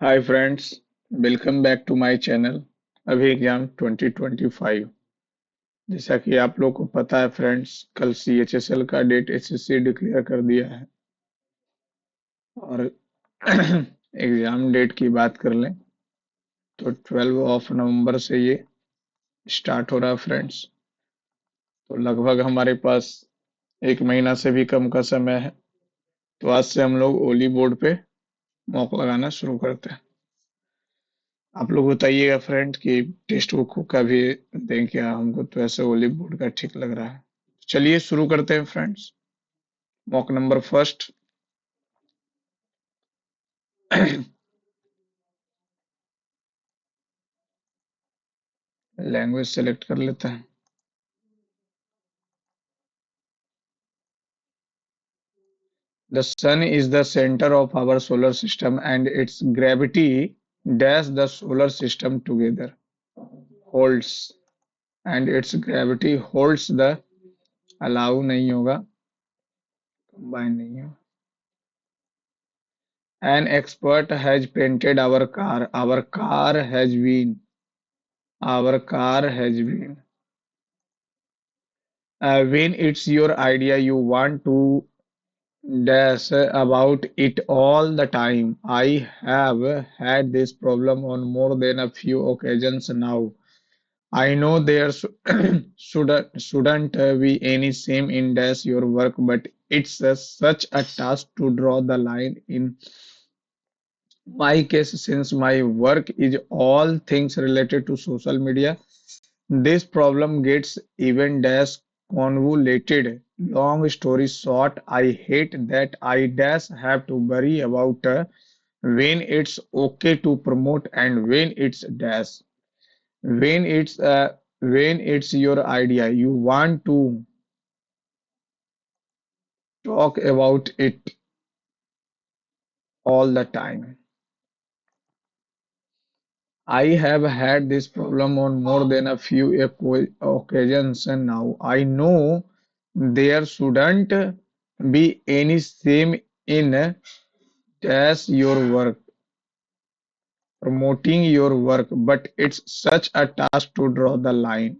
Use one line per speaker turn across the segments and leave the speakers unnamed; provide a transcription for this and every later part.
Hi friends, welcome back to my channel अभी exam 2025। जैसा कि आप लोग को पता है फ्रेंड्स, कल सीएचएसएल का डेट एसएससी डिक्लेयर कर दिया है। और एग्जाम डेट की बात कर लें तो 12 नवंबर से ये स्टार्ट हो रहा है फ्रेंड्स। तो लगभग हमारे पास एक महीना से भी कम का समय है। तो आज से हम लोग ओली बोर्ड पे मॉक लगाना शुरू करते हैं। आप लोग बताइएगा फ्रेंड कि टेक्स्ट बुक का भी दें क्या? हमको तो ऐसे ओली बोर्ड का ठीक लग रहा है। चलिए शुरू करते हैं friends. Mock number first. Language select कर लेते हैं। The sun is the center of our solar system and its gravity dash the solar system together holds and its gravity holds the allow नहीं होगा, combine नहीं होगा। An expert has painted our car has been when it's your idea you want to dash about it all the time. I have had this problem on more than a few occasions now. I know there shouldn't be any shame in dash your work, but it's such a task to draw the line in my case since my work is all things related to social media. This problem gets even dash convoluted. Long story short, I hate that I dash have to worry about when it's okay to promote and when it's dash. When it's your idea, you want to talk about it all the time. I have had this problem on more than a few occasions now. I know there shouldn't be any shame in dash your work, promoting your work, but it's such a task to draw the line.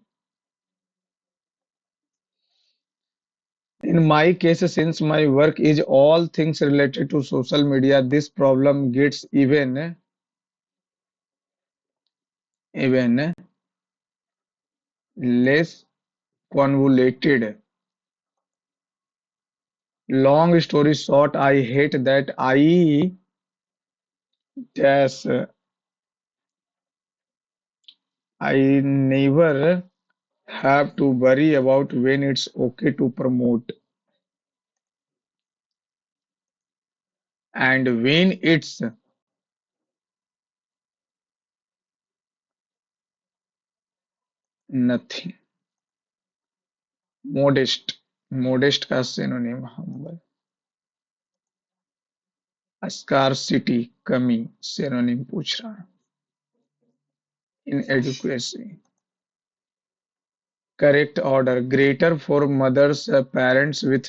In my case, since my work is all things related to social media, this problem gets even less convoluted. Long story short, I hate that dash I never have to worry about when it's okay to promote and when it's nothing. Modest, modest का synonym humble. Scarcity, कमी, synonym पूछ रहा है. Inadequacy. Correct order. Greater for mothers, parents with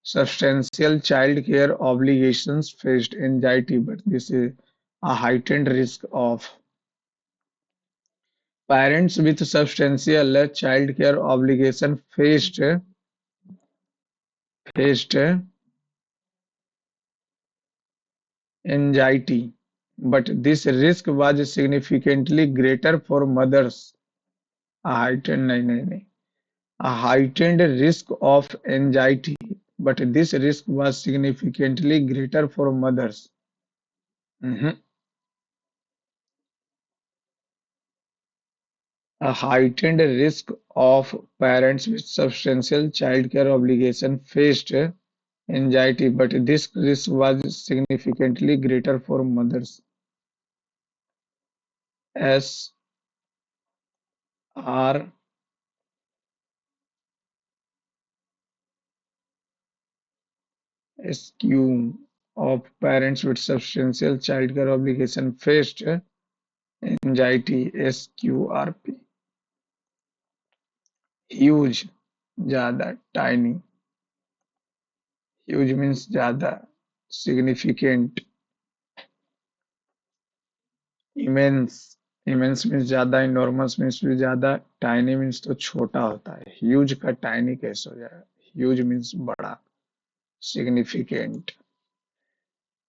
substantial child care obligations faced anxiety, but this is a heightened risk of parents with substantial child care obligation faced anxiety, but this risk was significantly greater for mothers. A heightened नहीं नहीं नहीं a heightened risk of anxiety, but this risk was significantly greater for mothers. Mhm. A heightened risk of parents with substantial childcare obligation faced anxiety, but this risk was significantly greater for mothers. S R SQ of parents with substantial childcare obligation faced anxiety. SQRP. Huge, ज्यादा. Tiny. Huge means ज्यादा. Significant. Immense, immense means ज्यादा, enormous means भी ज्यादा, tiny means तो छोटा होता है। Huge का टाइनी कैसे हो जाएगा? ह्यूज मीन्स बड़ा, significant.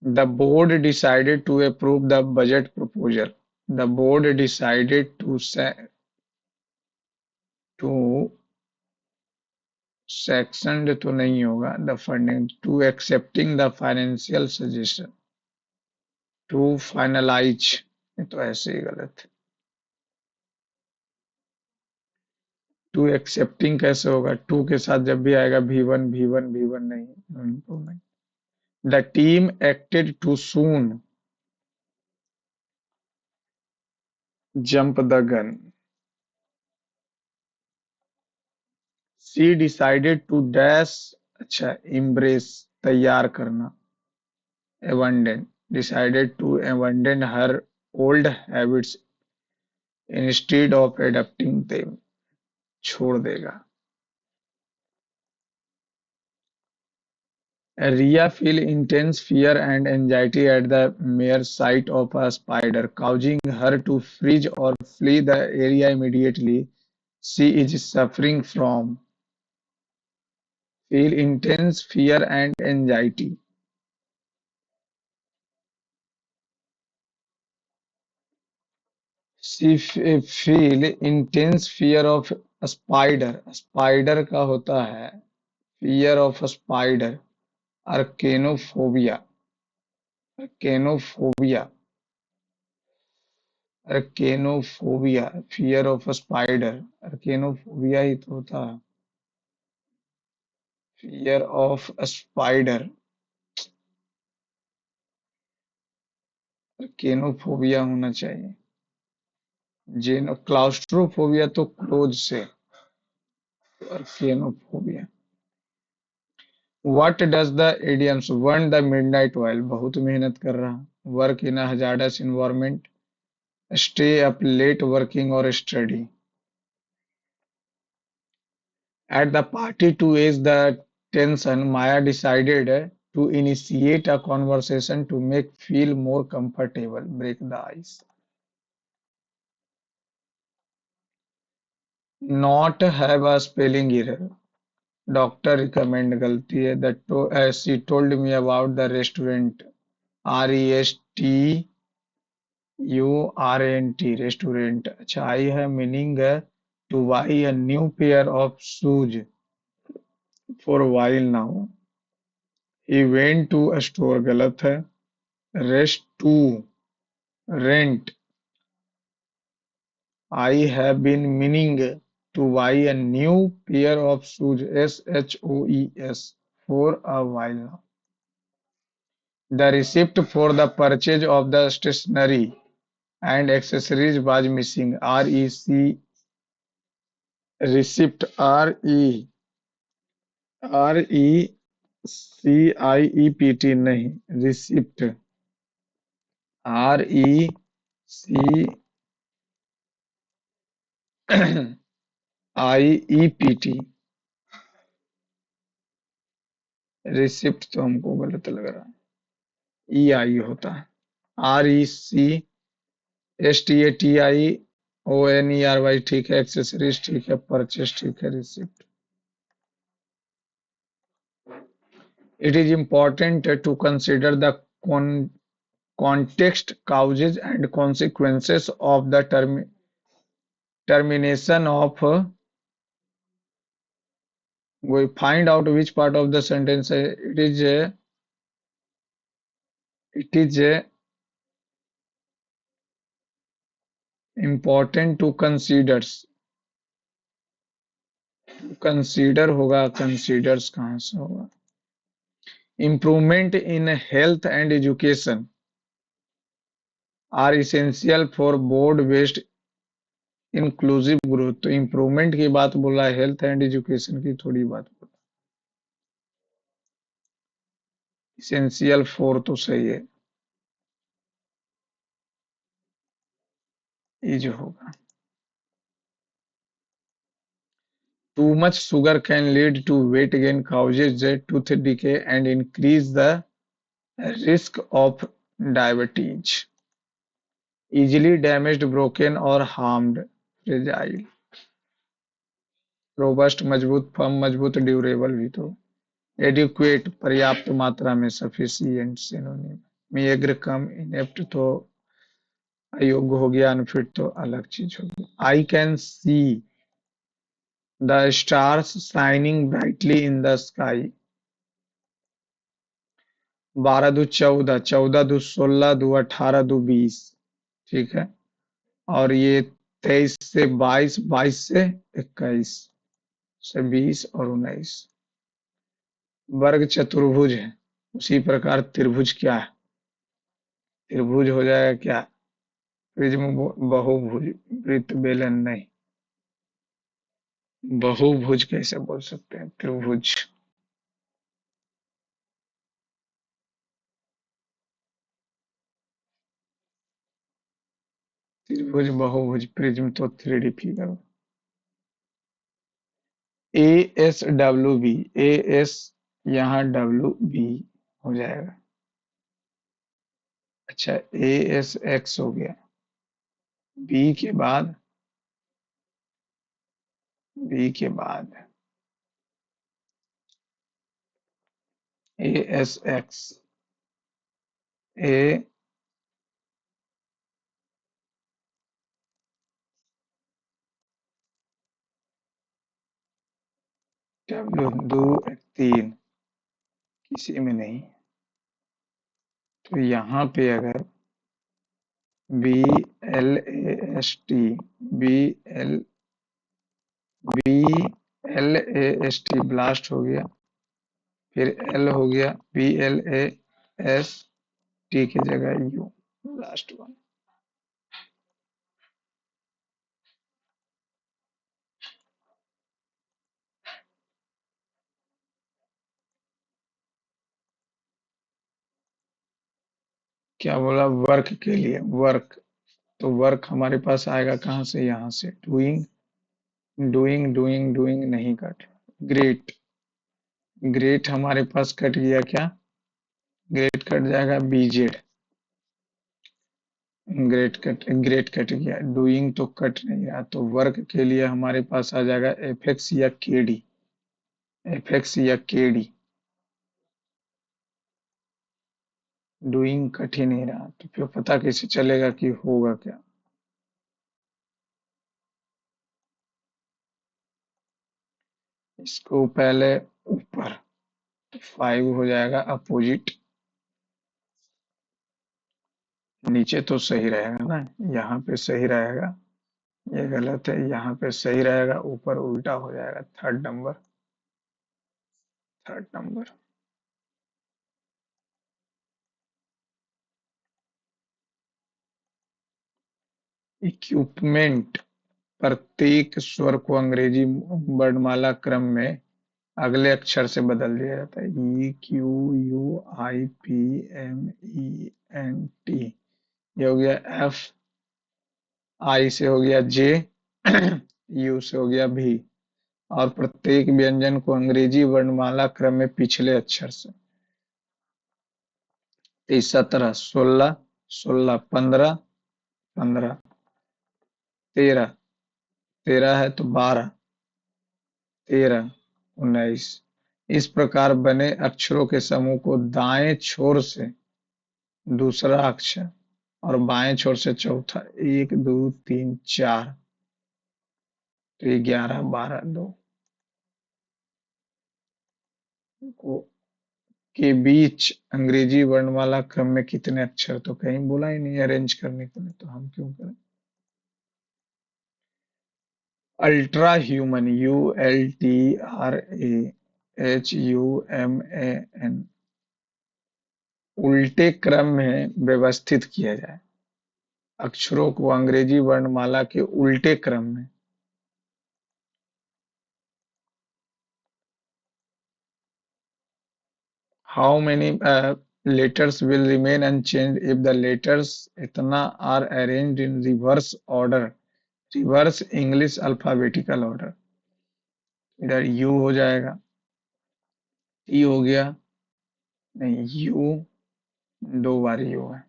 The board decided to approve the budget proposal. The board decided to sectioned तो नहीं होगा, the funding to accepting the financial suggestion to finalize, ये तो ऐसे ही गलत। टू एक्सेप्टिंग कैसे होगा? टू के साथ जब भी आएगा V1 V1 V1 नहीं, no improvement. The team acted to soon jump the gun. She decided to dash, अच्छा, इम्ब्रेस, तैयार करना। Abandon, decided to abandon her old habits instead of adopting them, छोड़ देगा। Ria feel intense fear and anxiety at the mere sight of a spider, causing her to freeze or flee the area immediately. She is suffering from feel intense fear and anxiety. She feel intense fear of a spider. Spider का होता है fear of a spider. Arachnophobia, arachnophobia, arachnophobia, fear of a spider, arachnophobia ही तो होता है, fear of a spider, arachnophobia होना चाहिए। जेनो क्लाउस्ट्रोफोबिया तो क्लोज से, arachnophobia। What does the idioms burn the midnight oil, बहुत मेहनत कर रहा, work in a hazardous environment, stay up late working or study। At the party to ease the tension, Maya decided to initiate a conversation to make feel more comfortable, break the ice. Not have a spelling error. Doctor recommend गलती है। She told me about the restaurant. RESTURANT, restaurant। अच्छा, I have meaning to buy a new pair of shoes for a while now. He went to a store, गलत है। Rest to, rent. I have been meaning to buy a new pair of shoes, shoes, for a while now. The receipt for the purchase of the stationery and accessories was missing. Receipt, RECIEPT नहीं, receipt, RECIEPT, receipt तो हमको गलत लग रहा है, EI होता है। RECSTATIONERY ठीक है, एक्सेसरीज ठीक है, परचेस ठीक है, receipt. It is important to consider the context, causes, and consequences of the termination of. We find out which part of the sentence it is important to consider। Consider होगा, considers कहाँ से होगा? Improvement in health and education are essential for broad-based inclusive growth। तो improvement की बात बोला है, health and education की थोड़ी बात बोला। इसेंशियल फॉर तो सही है, ये जो होगा। Too much sugar can lead to weight gain, causes tooth decay, and increase the risk of diabetes। Easily damaged, broken और हार्म्ड, फ्रेजाइल, रोबस्ट मजबूत, फर्म मजबूत, ड्यूरेबल भी तो। एडिक्वेट पर्याप्त मात्रा में, सफिशिएंट सिनोनिम। मेग्र कम, इनेप्ट तो अयोग्य हो गया, अनफिट तो अलग चीज हो गई। I can see the stars shining brightly in the sky, 12 दू 14, 14 दू 16, 2 18, 2 20, ठीक है। और ये 23 से 22, 22 से 21, से 20 और 19 वर्ग चतुर्भुज है। उसी प्रकार त्रिभुज क्या है? त्रिभुज हो जाएगा क्या? प्रिज्म, बहुभुज, वृत्त, बेलन नहीं। बहुभुज कैसे बोल सकते हैं? त्रिभुज। त्रिभुज, बहुभुज, प्रिज्म तो 3D figure. A S W B, A S यहाँ डब्ल्यू बी हो जाएगा। अच्छा, ए एस एक्स हो गया, बी के बाद, बी के बाद A S X, A W, 2 3, किसी में नहीं। तो यहाँ पे अगर B L A S T, B L, B L A S T blast हो गया, फिर एल हो गया, B L A S T की जगह यू, लास्ट वन। क्या बोला? वर्क के लिए, वर्क। तो वर्क हमारे पास आएगा कहाँ से? यहाँ से, डूइंग, डूइंग, डूइंग, डूइंग नहीं कट। ग्रेट, ग्रेट हमारे पास कट गया क्या? ग्रेट कट जाएगा, BZ, great cut, great cut गया। डूइंग तो कट नहीं रहा, तो वर्क के लिए हमारे पास आ जाएगा एफएक्स या केडी, एफएक्स या केडी। डूइंग कट ही नहीं रहा, तो फिर पता कैसे चलेगा कि होगा क्या? इसको पहले ऊपर, 5 हो जाएगा अपोजिट। नीचे तो सही रहेगा ना, यहाँ पे सही रहेगा, ये गलत है, यहाँ पे सही रहेगा, ऊपर उल्टा हो जाएगा। Third number, third number. Equipment, प्रत्येक स्वर को अंग्रेजी वर्णमाला क्रम में अगले अक्षर से बदल दिया जाता है। E, Q, U, I, P, M, E, N, T. ये हो गया एफ, आई से हो गया जे, यू से हो गया भी। और प्रत्येक व्यंजन को अंग्रेजी वर्णमाला क्रम में पिछले अक्षर से। 23, 17, 16, 16, 15, 15, 13, 13 है तो 12, 13, 19। इस प्रकार बने अक्षरों के समूह को दाएं छोर से दूसरा अक्षर और बाएं छोर से चौथा, 1 2 3 4, तो ये 11 12 2 को के बीच अंग्रेजी वर्णमाला क्रम में कितने अक्षर? तो कहीं बोला ही नहीं अरेंज करने के लिए, तो हम क्यों करें? Ultra human, U L T R A H U M A N, उल्टे क्रम में व्यवस्थित किया जाए, अक्षरों को अंग्रेजी वर्णमाला के उल्टे क्रम में। How many letters will remain unchanged if the letters इतना are arranged in reverse order, reverse English alphabetical order? इधर U हो जाएगा, T हो गया, नहीं, U 2 बार U है,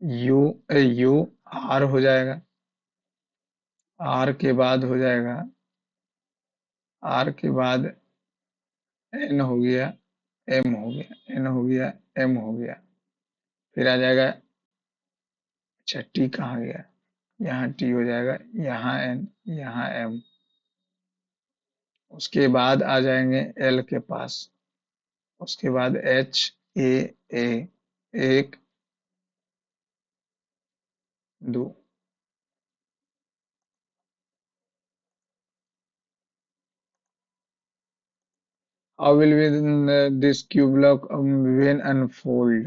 यू यू आर हो जाएगा, आर के बाद हो जाएगा, आर के बाद एन हो गया, एम हो गया, एन हो गया, एम हो गया। फिर आ जाएगा, अच्छा टी कहाँ गया, यहाँ टी हो जाएगा, यहाँ एन, यहाँ एम। उसके बाद आ जाएंगे एल के पास, उसके बाद एच ए ए, एक दो। How will we this cube block when unfold?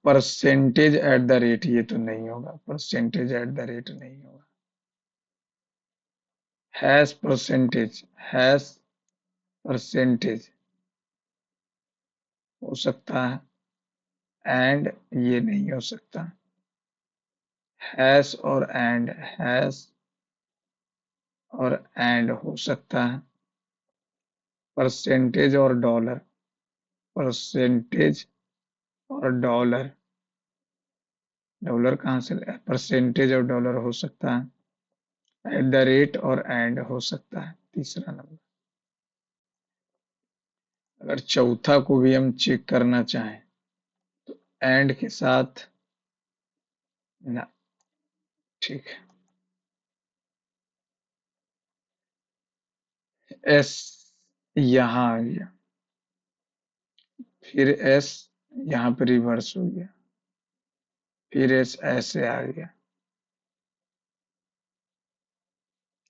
Percentage at the rate, ये तो नहीं होगा, परसेंटेज एट द रेट नहीं होगा। हैश परसेंटेज, हैश परसेंटेज हो सकता है, एंड ये नहीं हो सकता। हैश और एंड, हैश और एंड हो सकता है। परसेंटेज और डॉलर, परसेंटेज और डॉलर, डॉलर कहाँ से लाया? परसेंटेज और डॉलर हो सकता है। एट द रेट और एंड हो सकता है, तीसरा नंबर। अगर चौथा को भी हम चेक करना चाहें तो एंड के साथ ना, ठीक है। एस यहाँ आ गया, फिर एस यहाँ पे रिवर्स हो गया, फिर एस ऐसे आ गया,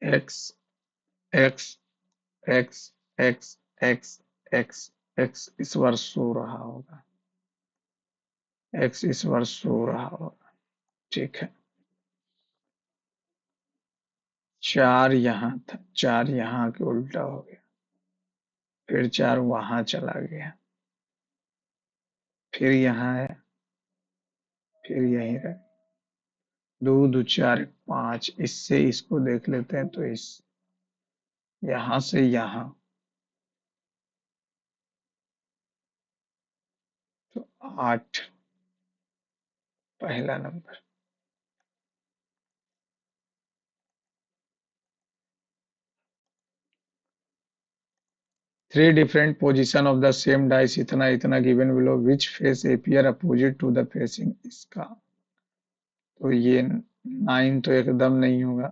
x x x x x x x इस बार सो रहा होगा, एक्स इस बार सो रहा होगा, ठीक है। चार यहाँ था, चार यहाँ के उल्टा हो गया, फिर चार वहां चला गया, फिर यहाँ है, फिर यहीं रहे। दो दो चार पांच, इससे इसको देख लेते हैं तो इस यहाँ से यहाँ, तो आठ, पहला नंबर। Three different position of the same dice, इतना इतना given below, which face appear opposite to the facing इसका। तो ये नाइन तो एकदम नहीं होगा,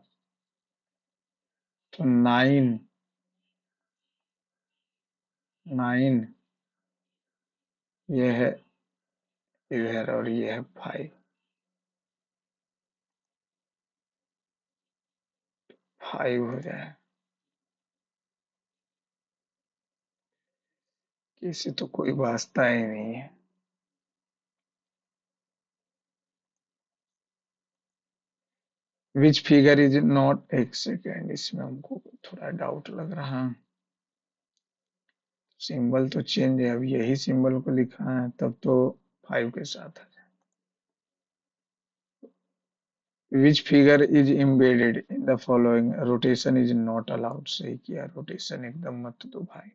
तो नाइन, नाइन ये है इधर और ये है फाइव, फाइव हो जाए, किसी तो कोई वास्ता ही नहीं है। विच फिगर इज नॉट, एक सेकेंड, इसमें हमको थोड़ा डाउट लग रहा है। सिंबल तो चेंज है, अब यही सिंबल को लिखा है, तब तो फाइव के साथ है। Which figure is embedded in the following, rotation is not allowed, सही किया, रोटेशन एकदम मत दो भाई।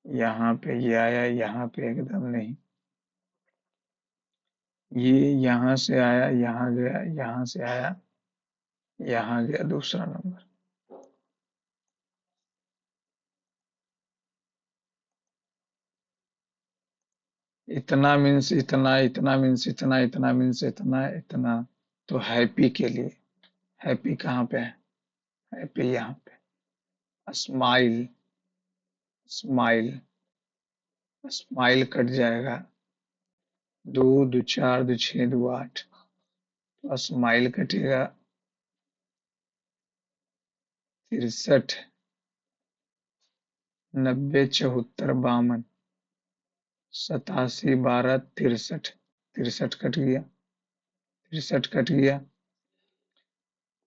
यहाँ पे ये आया, यहाँ पे एकदम नहीं, ये यहाँ से आया, यहाँ गया, यहाँ से आया, यहाँ गया, दूसरा नंबर। इतना मीन्स इतना, इतना मीन्स इतना, इतना मीन्स इतना, इतना। तो हैप्पी के लिए, हैप्पी कहाँ पे है, हैप्पी यहाँ पे। स्माइल, स्माइल, स्माइल कट जाएगा, दो दो चार दो छः दो आठ, तो स्माइल कटेगा, 63, 90, 74, 52, 87, 12, 63, 63 कट गया, 63 कट गया।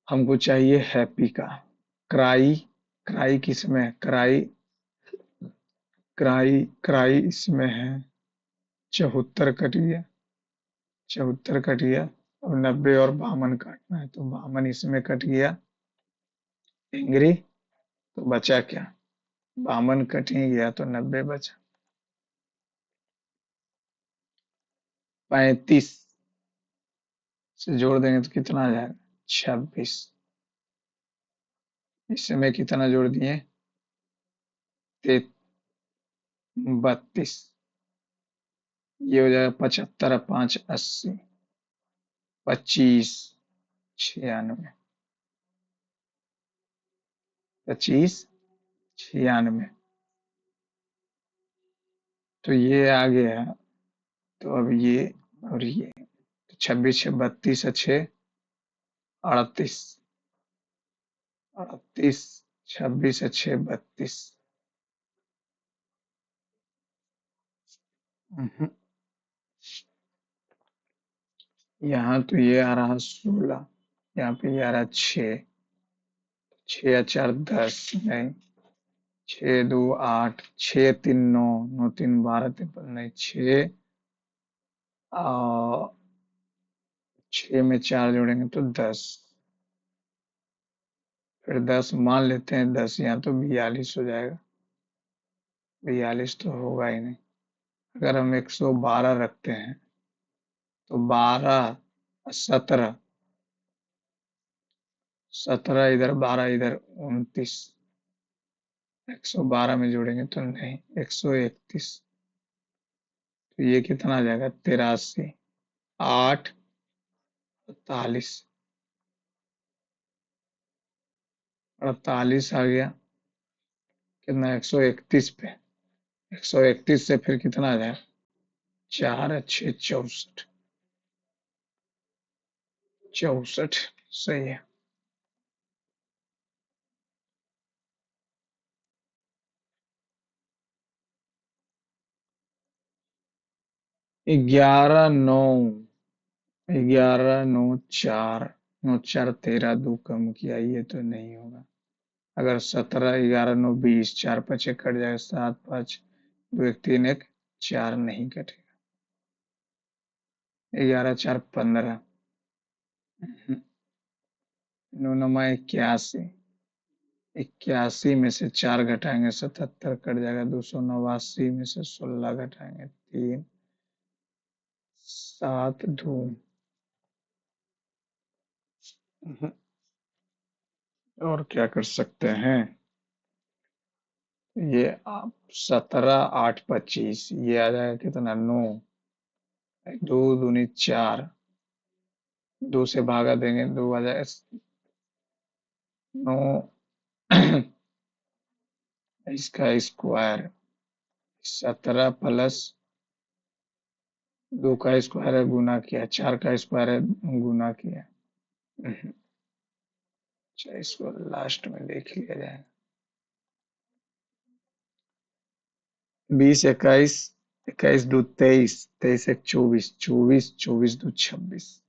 हमको चाहिए हैप्पी का। क्राई, क्राई किस में है, क्राई, क्राई क्राई इसमें है, 74 कट गया, 74 कट गया। अब 90 और 52 काटना है, तो 52 इसमें कट गया, एंग्री, तो बचा क्या, 52 कट ही गया तो 90 बचा। 35 से जोड़ देंगे तो कितना आ जाएगा? 26। इसमें कितना जोड़ दिए? 32। ये हो जाएगा 75, 5 80, 25 96, 25 96। तो ये आ गया। तो अब ये और ये, तो 26 6 32 6 38, 38 26 6 32। यहाँ तो ये आ रहा 16, यहाँ पे ये आ रहा 6, 6 या 4 10 नहीं, 6 2 8, 6 3 9, 9 3 12 3 नहीं 6, और 6 में 4 जोड़ेंगे तो 10, फिर 10 मान लेते हैं, 10 यहाँ तो 42 हो जाएगा। 42 तो होगा ही नहीं। अगर हम 112 रखते हैं तो 12 17, 17 इधर 12 इधर 29, 112 में जोड़ेंगे तो नहीं, 131। तो ये कितना आ जाएगा? 83 8 48, 48 आ गया। कितना? 131 पे, 131 से फिर कितना आ जाएगा? 4 अच्छे 64, 64 सही है। 11 9, 11 9 4, 9 4 13, 2 कम किया, ये तो नहीं होगा। अगर 17 11 9 20, 4 5 कट जाएगा, 7 5 2 1 3 1, 4 नहीं कटेगा। 11 4 15, 9 9 81, 81 में से 4 घटाएंगे 77 कट जाएगा। 289 में से 16 घटाएंगे 3, 7 2। और क्या कर सकते हैं? ये आप 17 8 25, ये आ जाएगा कितना? 9, 2 दूनी 4, 2 से भागा देंगे 2 आ जाएगा 9। इसका स्क्वायर 17 प्लस 2 का स्क्वायर है गुना किया, 4 का स्क्वायर है गुना किया। अच्छा, इसको लास्ट में देख लिया जाए। 20 21, 21 2 23, 23 1 24, 24 24 2 26,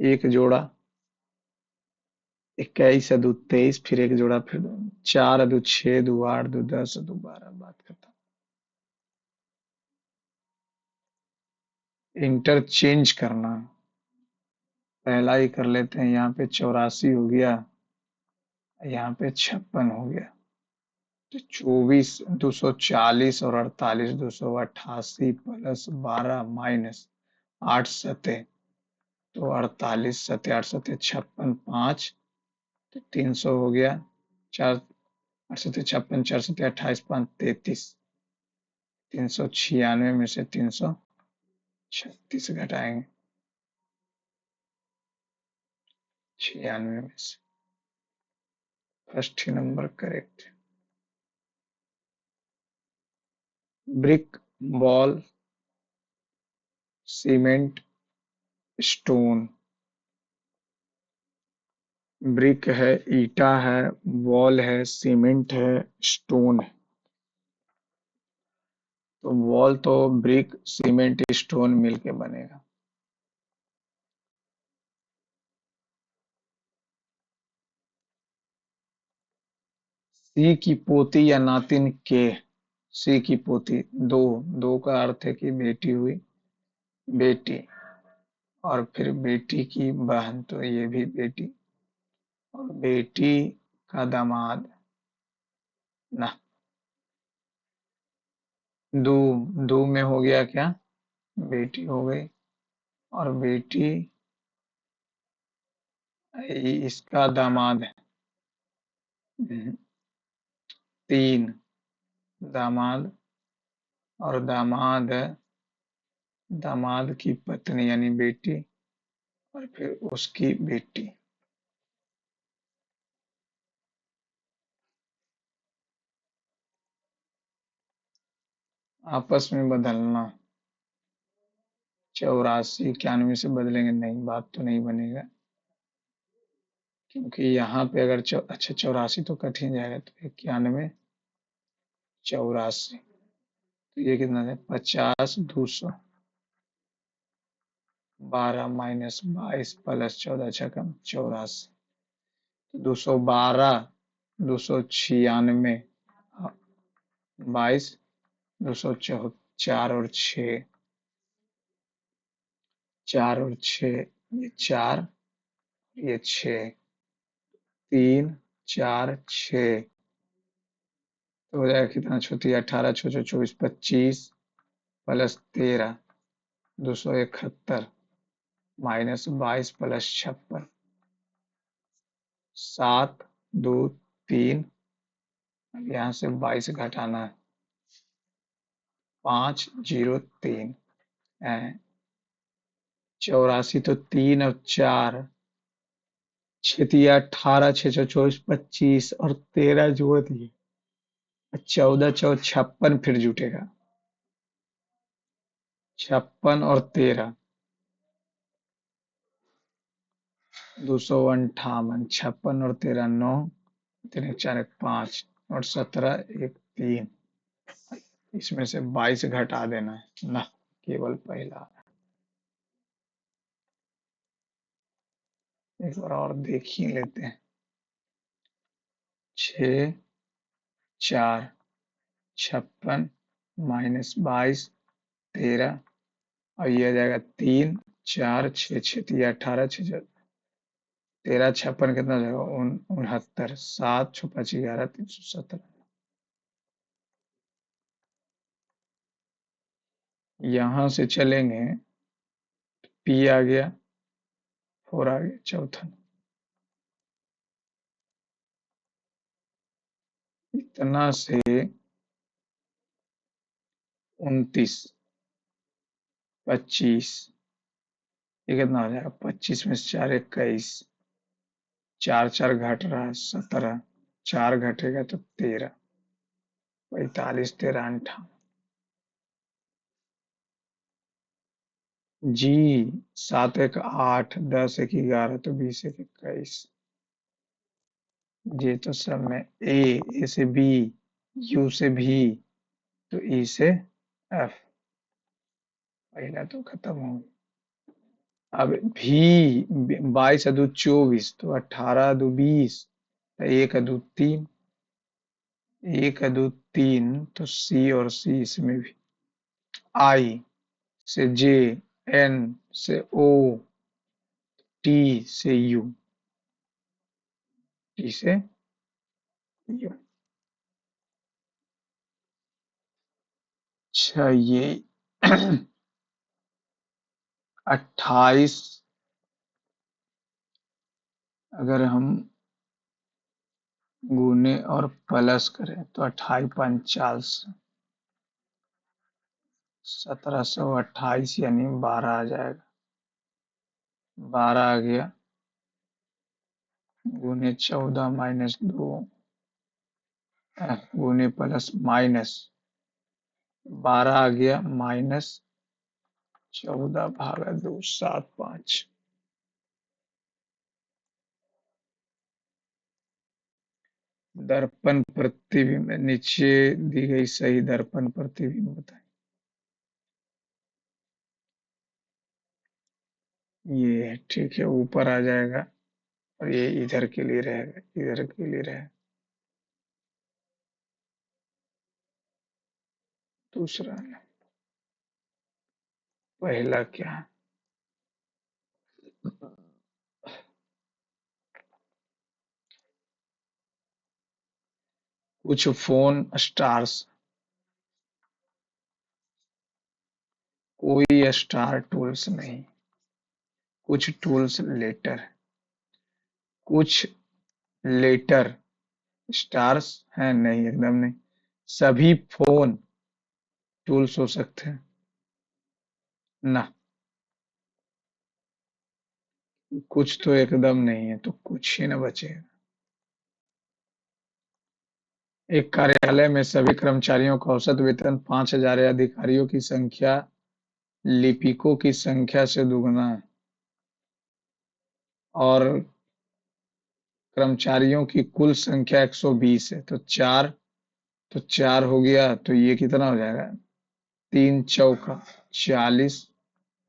एक जोड़ा। 21 है 2 23, फिर एक जोड़ा, फिर 4 है 2 6 2 8 2 10 2 12, बात खत्म। इंटरचेंज करना, पहला ही कर लेते हैं। यहाँ पे 84 हो गया, यहाँ पे 56 हो गया। तो 24 240 और 48 288 प्लस 12 माइनस 8 सतह, तो 48 सतह 8 सतह 56, 5 तो 300 हो गया। 4 8 सतह 56, 4 सतह 28, 5 33, 396 में से 336 घटाएंगे 96 में से। फर्स्ट ही number correct. Brick, ball, cement, stone. Brick है, ईटा है, वॉल है, सीमेंट है, स्टोन है। तो वॉल तो ब्रिक सीमेंट स्टोन मिलके बनेगा। सी की पोती या नातिन के। सी की पोती, दो, दो का अर्थ है कि बेटी हुई, बेटी, और फिर बेटी की बहन, तो ये भी बेटी, और बेटी का दामाद ना। दो, दो में हो गया क्या? बेटी हो गई, और बेटी इसका दामाद है। 3 दामाद, और दामाद की पत्नी यानी बेटी, और फिर उसकी बेटी। आपस में बदलना। 84 91 से बदलेंगे नहीं, बात तो नहीं बनेगा, क्योंकि यहाँ पे अगर अच्छा 84 तो कट ही जाएगा, तो 91 84, तो ये कितना है? 50 200, 12 माइनस 22 प्लस 14 छकम 84, 212, 296, 22, 204 और 6, 4 और 6, ये 4, ये 6, 3 4 6, तो हो जाएगा कितना? छोटी 18 छो 24 25 प्लस 13 271 माइनस 22 प्लस 56, 7 2 3, अब यहाँ से 22 घटाना है, 503 है। 84 तो 3 और 4, 6 18 6 24 25 और 13 जोड़ दिए, 14 4 56 फिर जुटेगा, 56 और 13 258, 56 और 13 9, 3 4 5 और 17 1 3, इसमें से 22 घटा देना है ना, केवल पहला। एक बार और देख ही लेते हैं। 6 4 56 माइनस 22 13, और ये आ जाएगा 3 4 6 6 18 6 13 56 कितना हो जाएगा? 69, 7 6 5 11 317। यहाँ से चलेंगे, पी आ गया, 4 आ गया, चौथा इतना से 29 25, ये कितना हो जाएगा? 25 में से 4 21, 4 4 घट रहा है 17, 4 घटेगा तो 13, 45 13 58। जी, 7 1 8, 10 1 11, तो 20 1 21। जी तो सब में ए से बी, यू से भी, तो ई से एफ, पहला तो खत्म हो गया। अब भी, 22 अदू 24, तो 18 अदू 20, तो 1 अदू 3, 1 अदू 3, तो सी और सी इसमें भी, आई से जे, एन से ओ, टी से यू, टी से यू। अच्छा, ये 28 अगर हम गुने और प्लस करें तो 28 50, 1728 यानी 12 आ जाएगा, 12 आ गया, गुने 14 माइनस 2, गुने प्लस माइनस 12 आ गया, माइनस 14 भागा 2 7 5। दर्पण प्रतिबिंब नीचे दी गई सही दर्पण प्रतिबिंब बताएं। ये ठीक है, ऊपर आ जाएगा, और ये इधर के लिए रहेगा, इधर के लिए रहेगा। दूसरा पहला क्या है? कुछ फोन स्टार्स कोई स्टार टूल्स नहीं, कुछ टूल्स लेटर, कुछ लेटर स्टार्स हैं नहीं, एकदम नहीं। सभी फोन टूल्स हो सकते हैं ना। कुछ तो एकदम नहीं है, तो कुछ ही न बचेगा। एक कार्यालय में सभी कर्मचारियों का औसत वेतन 5,000 है। अधिकारियों की संख्या लिपिकों की संख्या से दुगना है और कर्मचारियों की कुल संख्या 120 है। तो चार हो गया, तो ये कितना हो जाएगा? तीन चौका 40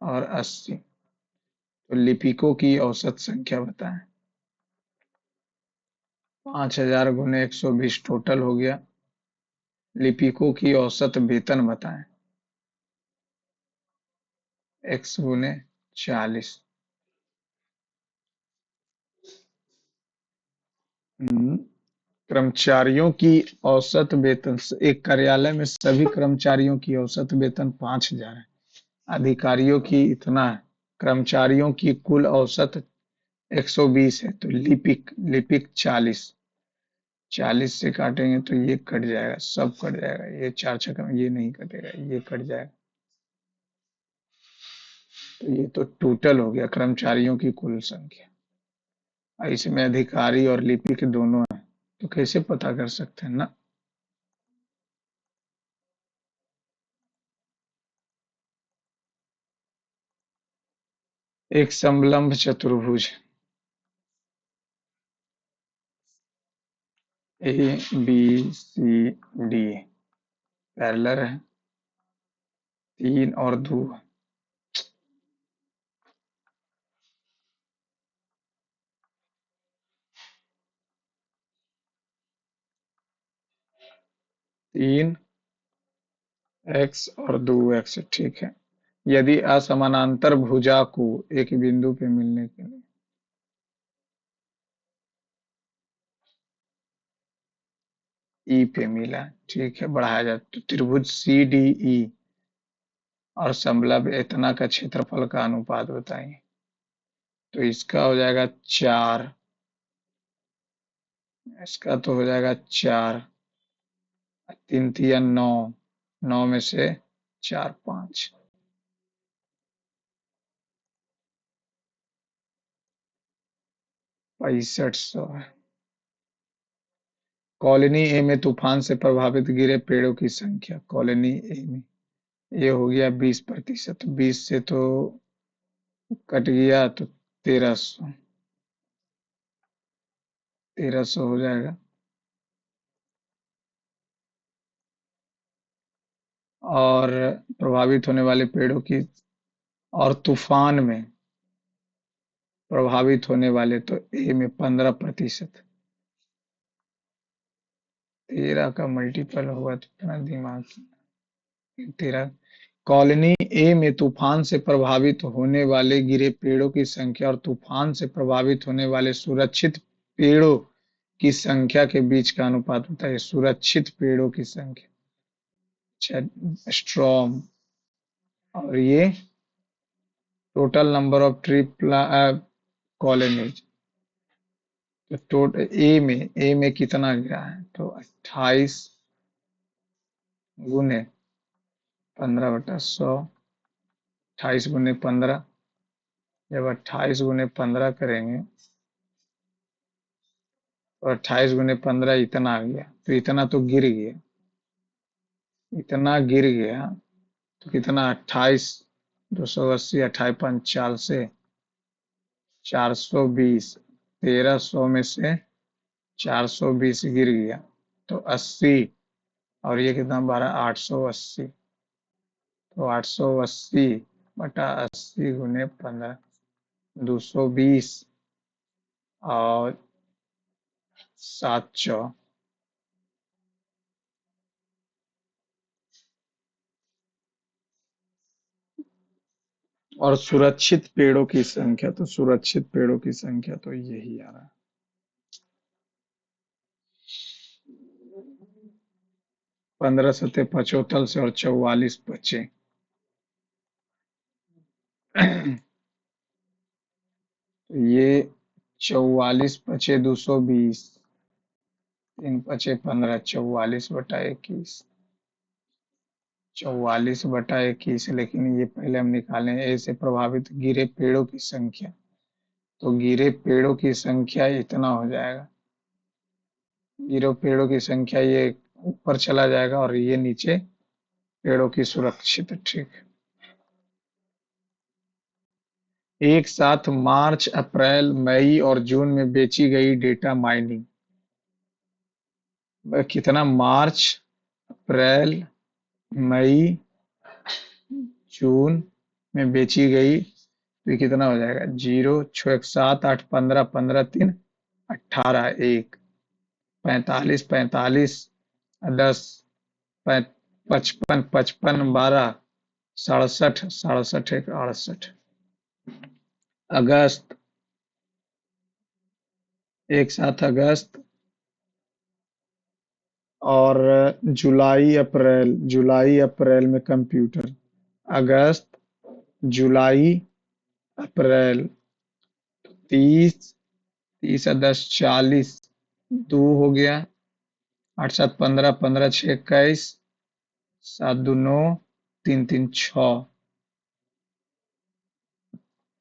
और 80। तो लिपिकों की औसत संख्या बताएं। 5,000 गुने 120 टोटल हो गया। लिपिकों की औसत वेतन बताएं। x गुने 40। कर्मचारियों की औसत वेतन, एक कार्यालय में सभी कर्मचारियों की औसत वेतन 5,000 है। अधिकारियों की इतना है। कर्मचारियों की कुल औसत 120 है। तो लिपिक लिपिक 40। 40 से काटेंगे तो ये कट जाएगा, सब कट जाएगा। ये चार छक्का ये नहीं कटेगा, ये कट जाएगा। तो ये तो टोटल हो गया कर्मचारियों की कुल संख्या। और इसमें अधिकारी और लिपिक दोनों है, तो कैसे पता कर सकते हैं ना। एक समलंब चतुर्भुज A B C D parallel है। 3 और 2, 3 एक्स और 2 एक्स, ठीक है। यदि असमानांतर भुजा को एक बिंदु पे मिलने के लिए ई पे मिला, ठीक है, बढ़ाया जाए तो त्रिभुज सी डी ई और समलंब इतना का क्षेत्रफल का अनुपात बताइए। तो इसका हो जाएगा 4, इसका तो हो जाएगा 4, 3 तिया 9, 9 में से 4 5, 6500 है। कॉलोनी ए में तूफान से प्रभावित गिरे पेड़ों की संख्या। कॉलोनी ए में ये हो गया 20%। 20 से तो कट गया, तो 1300, 1300 हो जाएगा। और प्रभावित होने वाले पेड़ों की, और तूफान में प्रभावित होने वाले, तो ए में 15%। 13 का मल्टीपल हुआ तो इतना दिमाग, 13। कॉलोनी ए में तूफान से प्रभावित होने वाले गिरे पेड़ों की संख्या और तूफान से प्रभावित होने वाले सुरक्षित पेड़ों की संख्या के बीच का अनुपात बताइए। सुरक्षित पेड़ों की संख्या, स्ट्रॉम, और ये total number of tree colonies. तो ए में कितना गिरा है? तो 28 गुने 15/100, 28 गुने 15। जब 28 गुने 15 करेंगे तो 28 गुने 15 इतना आ गया, तो इतना तो गिर गया, इतना गिर गया। तो कितना? 28, 280, 28 × 5 = 420। 1300 में से 420 गिर गया, तो 80। और ये कितना? 12, 880। तो 880/80 गुने 15, 220 और 700। और सुरक्षित पेड़ों की संख्या, तो सुरक्षित पेड़ों की संख्या तो यही आ रहा है। 15 सतह 75 से और 44 बचे। तो ये 44 × 2 = 220, 3 × 5 = 15, 44/21, 44/21। लेकिन ये पहले हम निकालें ए से प्रभावित गिरे पेड़ों की संख्या। तो गिरे पेड़ों की संख्या इतना हो जाएगा, गिरे पेड़ों की संख्या ये ऊपर चला जाएगा और ये नीचे पेड़ों की सुरक्षित, ठीक। एक साथ मार्च, अप्रैल, मई और जून में बेची गई डेटा माइनिंग। कितना? मार्च, अप्रैल, मई, जून में बेची गई, तो ये कितना हो जाएगा? 0, 6 × 7 = 8, 15, 15 × 3 = 18, 1, 45, 45, 10, 55, 55, 12, 67, 67, 1, 68। अगस्त, एक साथ अगस्त और जुलाई अप्रैल में कंप्यूटर। अगस्त, जुलाई, अप्रैल, 30, 30 और 10 = 40, 2 हो गया, 8 × 7 = 15, 15 × 6 = 21, 7 × 2 = 9, 3 3 = 6।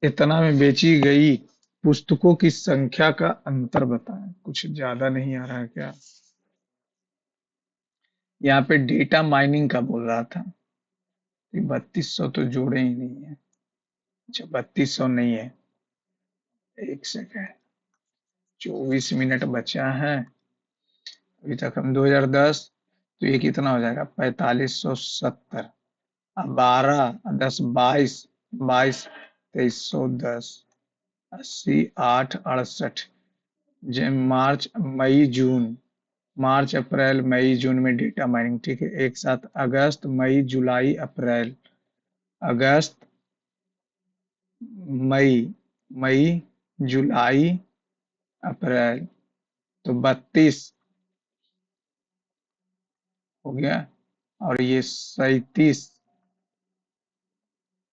इतना में बेची गई पुस्तकों की संख्या का अंतर बताएं। कुछ ज्यादा नहीं आ रहा है क्या? यहाँ पे डेटा माइनिंग का बोल रहा था, 3200 तो जोड़े ही नहीं है। अच्छा, 3200 नहीं है, एक सेकेंड, 24 मिनट बचा है अभी तक। हम 2010, तो ये कितना हो जाएगा? 4570। अब 12, 10, 22, 22, 2310, 80, 8, 68। मार्च, मई, जून, मार्च, अप्रैल, मई, जून में डेटा माइनिंग, ठीक है। एक साथ अगस्त, मई, जुलाई, अप्रैल, अगस्त, मई, मई, जुलाई, अप्रैल, तो 32 हो गया। और ये 37,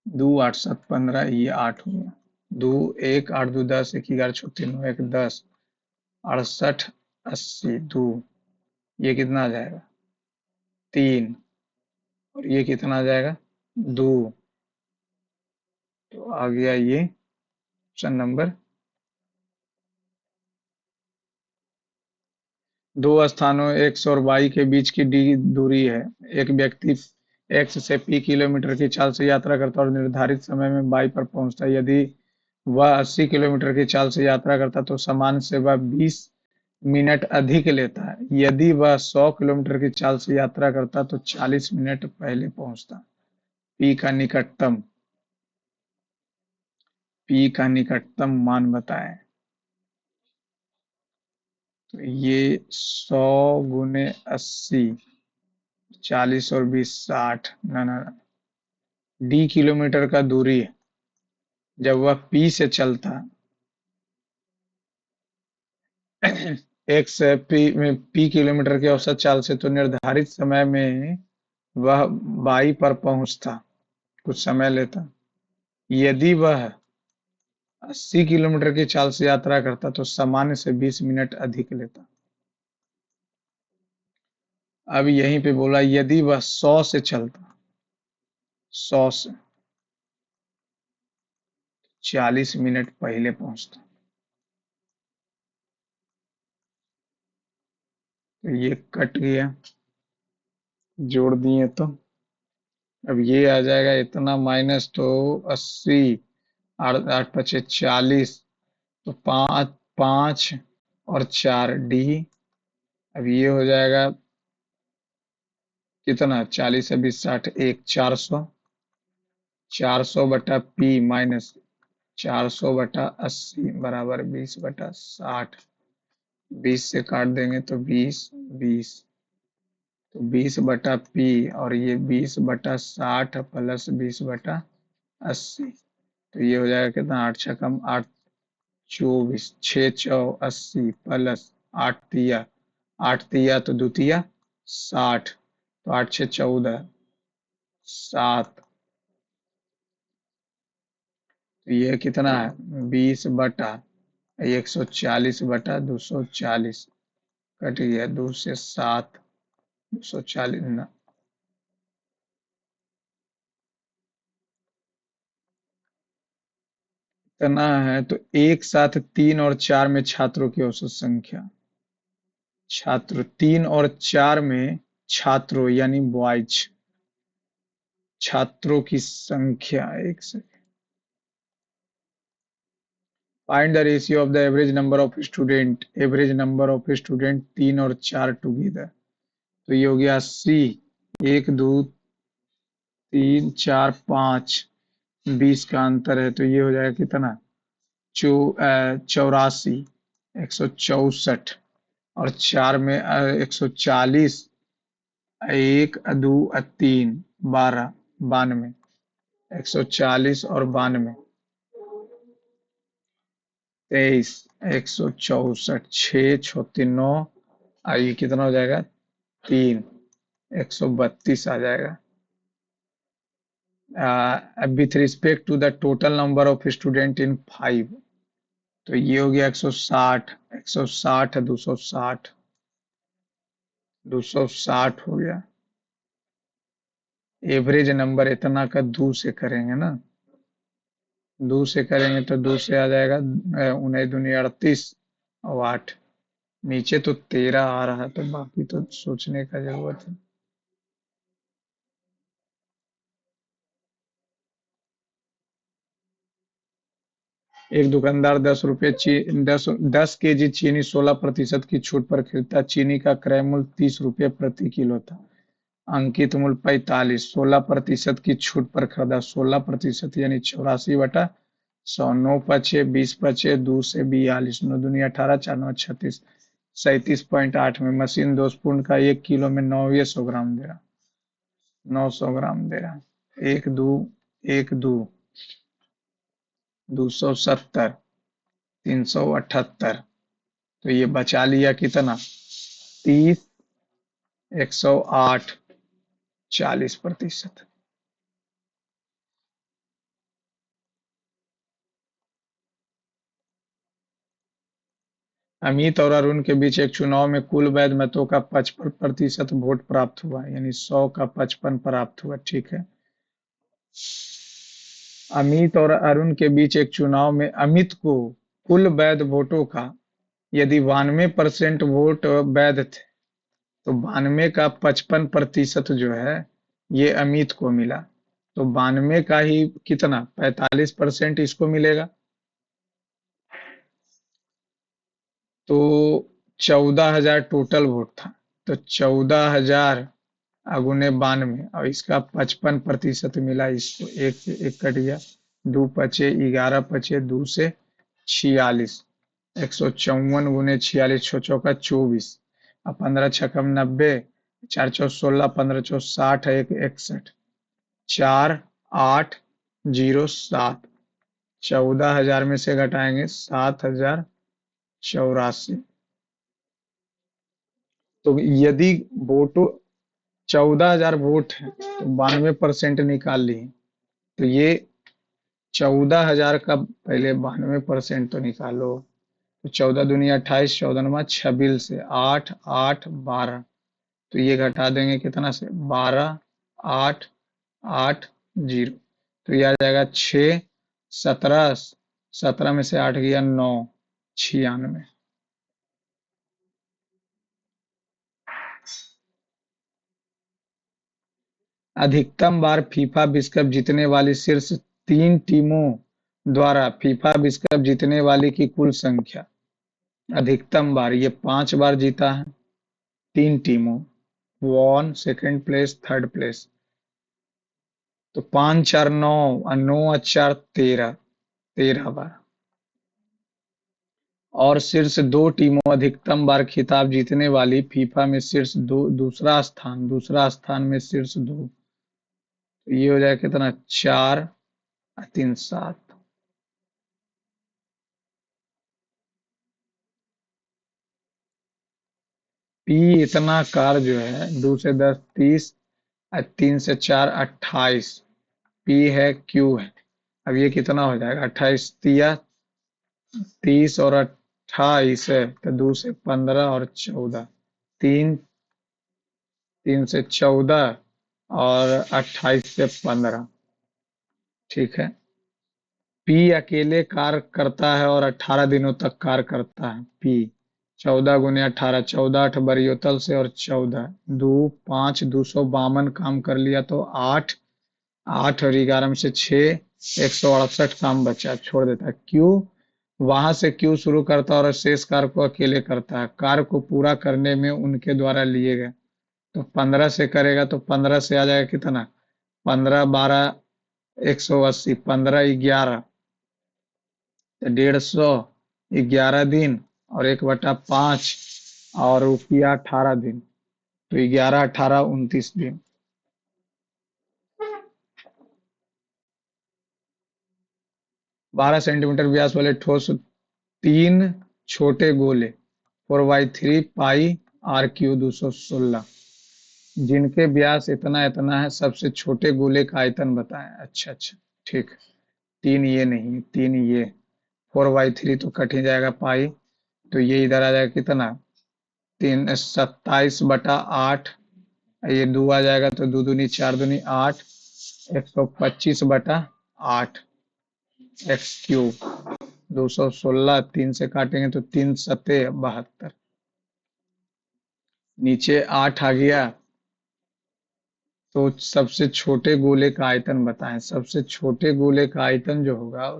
2, 8, 7, 15, ये 8 हो गया। 2, 1, 8, 2, 10, 1, 11, 34, 9, 1, 10, 68, 80, 2, ये कितना आ जाएगा? 3, और ये कितना आ जाएगा? 2। तो आ गया ये ऑप्शन नंबर। दो स्थानों एक्स और वाई के बीच की डी दूरी है। एक व्यक्ति एक्स से पी किलोमीटर की चाल से यात्रा करता है और निर्धारित समय में वाई पर पहुंचता है। यदि वह 80 किलोमीटर की चाल से यात्रा करता है तो सामान्य से वह 20 मिनट अधिक लेता है। यदि वह 100 किलोमीटर की चाल से यात्रा करता तो 40 मिनट पहले पहुंचता। पी का निकटतम, पी का निकटतम मान बताएं। तो ये 100 × 80, 40 और 20, 60, ना ना ना, डी किलोमीटर का दूरी है। जब वह पी से चलता, एक्स पी किलोमीटर की औसत चाल से, तो निर्धारित समय में वह वाई पर पहुंचता, कुछ समय लेता। यदि वह 80 किलोमीटर की चाल से यात्रा करता तो सामान्य से 20 मिनट अधिक लेता। अब यहीं पे बोला यदि वह 100 से चलता, 100 से 40 मिनट पहले पहुंचता। तो ये कट गया, जोड़ दिए तो अब ये आ जाएगा इतना माइनस, तो 80, 8, 8 × 5 = 40, तो 5, 5 और 4 डी। अब ये हो जाएगा कितना? 40 से 20, 60, 1, 400, 400/पी माइनस 400/80 बराबर 20/60। 20 से काट देंगे तो 20, 20, तो 20/पी, और ये 20/60 प्लस 20/80। तो ये हो जाएगा कितना? 8 × 6 = 8, 24, 6 × 80 प्लस 8 तिया, 8 तिया तो द्वितीया 60, तो 8 × 6 = 14, 7, तो ये कितना है 20 बटा 140 बटा 240, कट गया 2 से 7, 240 ना। इतना है तो एक साथ 3 और 4 में छात्रों की औसत संख्या, छात्र 3 और 4 में छात्रों यानी बॉयज, छात्रों की संख्या, एक से find the ratio of the average number of student, average number of student 3 और 4 टुगेदर। तो ये हो गया 80, 1 2 3 4 5, 20 का अंतर है तो ये हो जाएगा कितना 84, 164, और 4 में 140, 1 2 3, 12, 92, 140 और 92, 23, 164, 6 6 3 9, ये कितना हो जाएगा 3, 132 आ जाएगा। With respect to the total number of student in 5, तो ये हो गया 160, 160 है, 260, 260 हो गया। एवरेज नंबर इतना का 2 से करेंगे ना, 2 से करेंगे तो 2 से आ जाएगा 19 दूनी 38 और 8, नीचे तो 13 आ रहा है तो बाकी तो सोचने का जरूरत है। एक दुकानदार 10 रुपए 10 केजी चीनी 16% की छूट पर खरीदता, चीनी का क्रय मूल्य 30 रुपये प्रति किलो था, अंकित मूल्य 45, 16% की छूट पर खरीदा, 16% यानी 84/100, 9 पचे 20 पचे 2 से 42, 9 दूनी 18, 4 9 36, 37.8 में मशीन दोषपूर्ण का 1 किलो में 900 ग्राम दे रहा, 900 ग्राम दे रहा, एक दो, एक दो, 270, 378, तो ये बचा लिया कितना 30, 108, 40%। अमित और अरुण के बीच एक चुनाव में कुल वैध मतों का 55% वोट प्राप्त हुआ, यानी 100 का 55 प्राप्त हुआ, ठीक है। अमित और अरुण के बीच एक चुनाव में अमित को कुल वैध वोटों का यदि 92% वोट वैध थे तो 92 का 55% जो है ये अमित को मिला, तो 92 का ही कितना 45% इसको मिलेगा, तो 14,000 टोटल वोट था, तो 14,000 अगुने 92 और इसका 55% मिला, इसको एक एक कट गया, 2 पचे 11 पचे 2 से 46, 154 गुने 46, 6 चौका 24, और 15 छकम 90, 4 चौ 16, 15 चौ 60, 1 61, 4807, 14,000 में से घटाएंगे 7,084, तो यदि वोटों 14,000 वोट है तो 92% निकाल लिए, तो ये 14,000 का पहले 92% तो निकालो, तो 14 दूनी 28, 14 से 8 8 12, तो ये घटा देंगे कितना से 12,880, तो ये आ जाएगा 6, 17, 17 में से 8 गया 9, 96। अधिकतम बार फीफा विश्व कप जीतने वाली शीर्ष 3 टीमों द्वारा फीफा विश्व कप जीतने वाली की कुल संख्या, अधिकतम बार ये 5 बार जीता है 3 टीमों, 1 सेकंड प्लेस थर्ड प्लेस, तो 5 4 9 और 9 4 13, 13 बार, और शीर्ष 2 टीमों अधिकतम बार खिताब जीतने वाली फीफा में शीर्ष दो, दूसरा स्थान में शीर्ष 2, तो ये हो जाएगा कितना 4 3 7, पी इतना कार जो है 2 से 10 30, 3 से 4 28, पी है क्यू है, अब ये कितना हो जाएगा, 28 तिया 30 और 28 है तो 2 से 15 और 14, तीन 3 से 14 और 28 से 15। ठीक है। पी अकेले कार्य करता है और 18 दिनों तक कार्य करता है। पी 14 × 18, 14 8 बरियोतल से और 14 दो 5 252 काम कर लिया तो 8, 8 और 11 में से 6, 168 काम बचा, छोड़ देता है। क्यू वहां से क्यू शुरू करता है और शेष कार्य को अकेले करता है। कार्य को पूरा करने में उनके द्वारा लिए गए, तो 15 से करेगा तो 15 से आ जाएगा कितना, 15 12 180, 15 11 तो 150, 11 दिन और 1/5 और रुपया 18 दिन, तो 11 18 29 दिन। 12 सेंटीमीटर व्यास वाले ठोस तीन छोटे गोले 4/3 पाई RQ 216 जिनके व्यास इतना इतना है, सबसे छोटे गोले का आयतन बताएं। अच्छा अच्छा, ठीक। तीन ये नहीं, तीन ये, 4/3 तो कट ही जाएगा पाई, तो ये इधर आ जाएगा कितना, 27/8, ये दो आ जाएगा तो दो दूनी 4 दूनी 8, 125/8 x³ 216, 3 से काटेंगे तो 3 सते 72, नीचे 8 आ गया। तो सबसे छोटे गोले का आयतन बताएं। सबसे छोटे गोले का आयतन जो होगा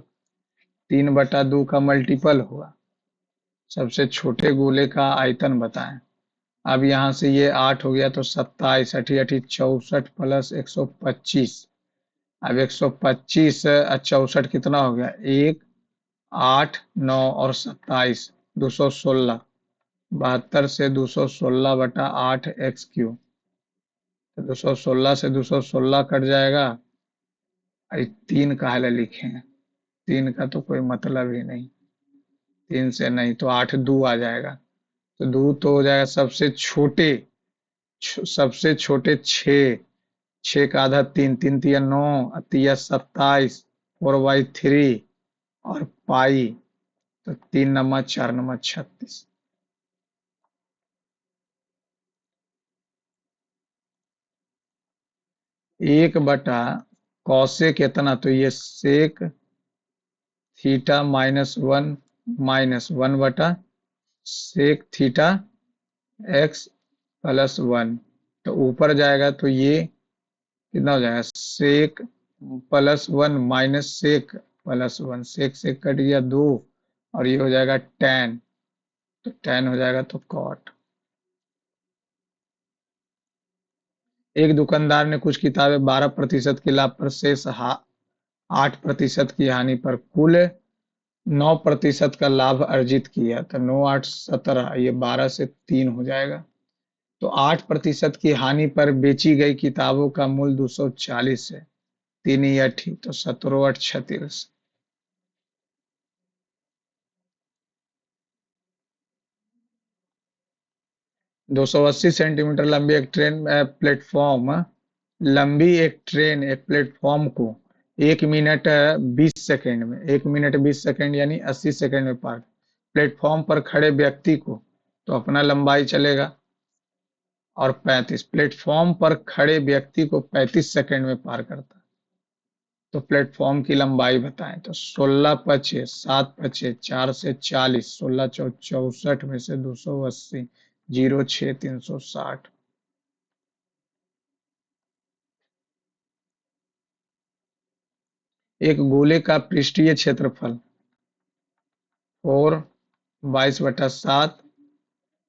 3/2 का मल्टीपल होगा। सबसे छोटे गोले का आयतन बताएं। अब यहाँ से ये 8 हो गया तो 27, 8 8 64 प्लस 125। अब 125 64 कितना हो गया, 1 8 9 और 27, 216, 72 से 216/8 x³, तो 216 से 216 कट जाएगा। अरे तीन काहे लिखे हैं, तीन का तो कोई मतलब ही नहीं, तीन से नहीं तो 8 दो आ जाएगा, तो दो तो हो जाएगा सबसे छोटे, सबसे छोटे 6, 6 का आधा 3, 3 तिया 9, तिया 27, 4/3 और पाई, तो 3 नंबर 4 नंबर 36। 1/कॉसेक कितना, तो ये sec theta -1 sec theta x+1, तो ऊपर जाएगा तो ये कितना हो जाएगा, सेक+1 माइनस सेक+1, सेक से कट गया 2 और ये हो जाएगा tan, तो tan हो जाएगा तो cot। एक दुकानदार ने कुछ किताबें 12% के लाभ पर शेष 8% की हानि पर कुल 9% का लाभ अर्जित किया, तो 9 8 17, ये 12 से 3 हो जाएगा। तो 8% की हानि पर बेची गई किताबों का मूल्य 240 है, 3 या ठीक, तो 17 8 36। 280 सेंटीमीटर लंबी एक ट्रेन प्लेटफॉर्म लंबी एक ट्रेन एक प्लेटफॉर्म को 1 मिनट 20 सेकंड में, 1 मिनट 20 सेकंड यानी 80 सेकंड में पार, प्लेटफॉर्म पर खड़े व्यक्ति को तो अपना लंबाई चलेगा, और 35 प्लेटफॉर्म पर खड़े व्यक्ति को 35 सेकंड में पार करता है। तो प्लेटफॉर्म की लंबाई बताएं, तो 16 पचे 7 पचे 4 से 40, 16 चौ 64 में से 280, 0 6 360। एक गोले का पृष्ठीय क्षेत्रफल 4 22/7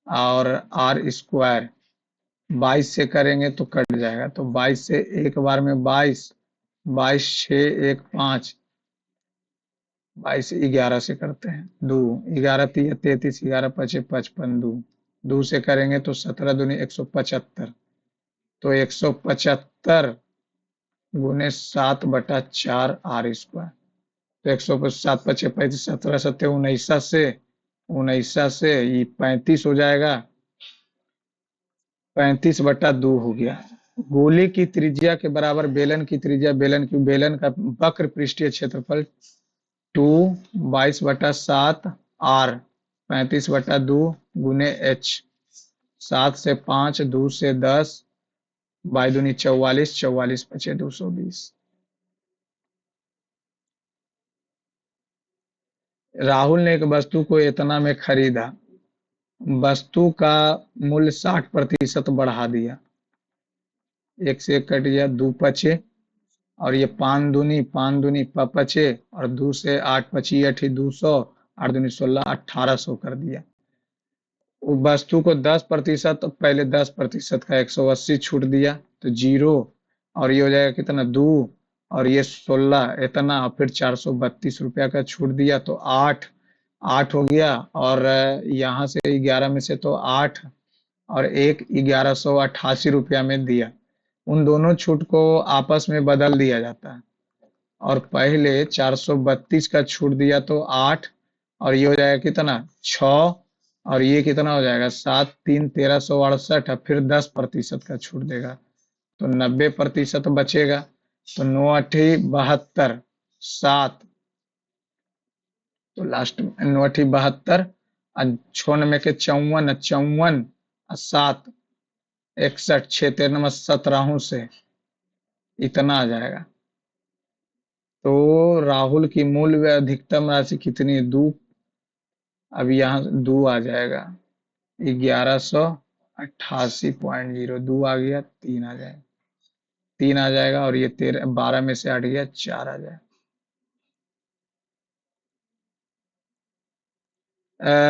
और r², 22 से करेंगे तो कट जाएगा, तो 22 से एक बार में 22, 22 6 1 5, 22 11 से करते हैं, 2 11 3 33, 11 5 55, 2 2 से करेंगे तो 17 दूनी 175, तो 175 गुने 7/4 r², तो 107 5 35, 17 7 19 से 19 से ये 35 हो जाएगा, 35/2 हो गया, गोले की त्रिज्या के बराबर बेलन की त्रिज्या, बेलन का वक्र पृष्ठीय क्षेत्रफल 2 22/7 आर 35/2 गुने एच। 7 से 5, 2 से 10, बाई दूनी 44, 44 × 5 220। राहुल ने एक वस्तु को इतना में खरीदा, वस्तु का मूल्य 60% बढ़ा दिया। एक से एक कट गया, दो पचे, और ये पान दूनी पचे, और 2 से 8 × 5 = 200, 8 दूनी 16, 1800 कर दिया। वस्तु को 10%, पहले 10% का 180 छूट दिया तो 0, और ये हो जाएगा कितना 2, और ये 16 इतना, और फिर 432 रुपया का छूट दिया तो 8 8 हो गया, और यहाँ से 11 में से तो 8 और 1 1188 रुपया में दिया। उन दोनों छूट को आपस में बदल दिया जाता है, और पहले 432 का छूट दिया तो 8, और ये हो जाएगा कितना 6, और ये कितना हो जाएगा 7 3 1368, और फिर 10% का छूट देगा तो 90% बचेगा। तो 9 × 8 = 72, 7, तो लास्ट में 9 × 8 = 72, और 96 के 54, 54 और 7 61, 6 13 17 से इतना आ जाएगा। तो राहुल की मूल व अधिकतम राशि कितनी है? 2। अब यहाँ 2 आ जाएगा, 1188.0, 2 आ गया, 3 आ जाएगा, 3 आ जाएगा, और ये 12 में से 8 गया, 4 आ जाएगा।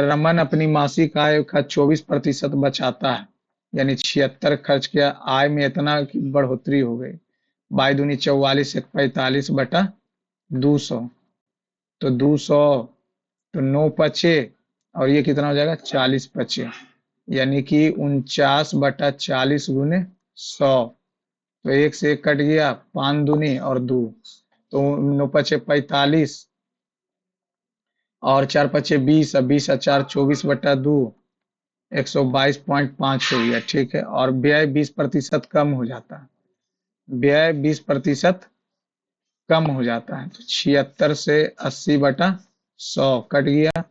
रमन अपनी मासिक आय का 24% बचाता है, यानी 76 खर्च किया, आय में इतना की बढ़ोतरी हो गई। बाई दूनी 44, 45/200, तो 200, तो 9 पचे, और ये कितना हो जाएगा 40 पचे, यानी कि 49/40 गुने 100। तो 1 से 1 कट गया, 5 दूनी और 2, तो 9 पचे 45, और 4 पचे 20, और 20 और 4 24/2, 122.5 हो गया। ठीक है, और व्यय 20% कम हो जाता है, व्यय 20% कम हो जाता है, तो 76 से 80/100 कट गया,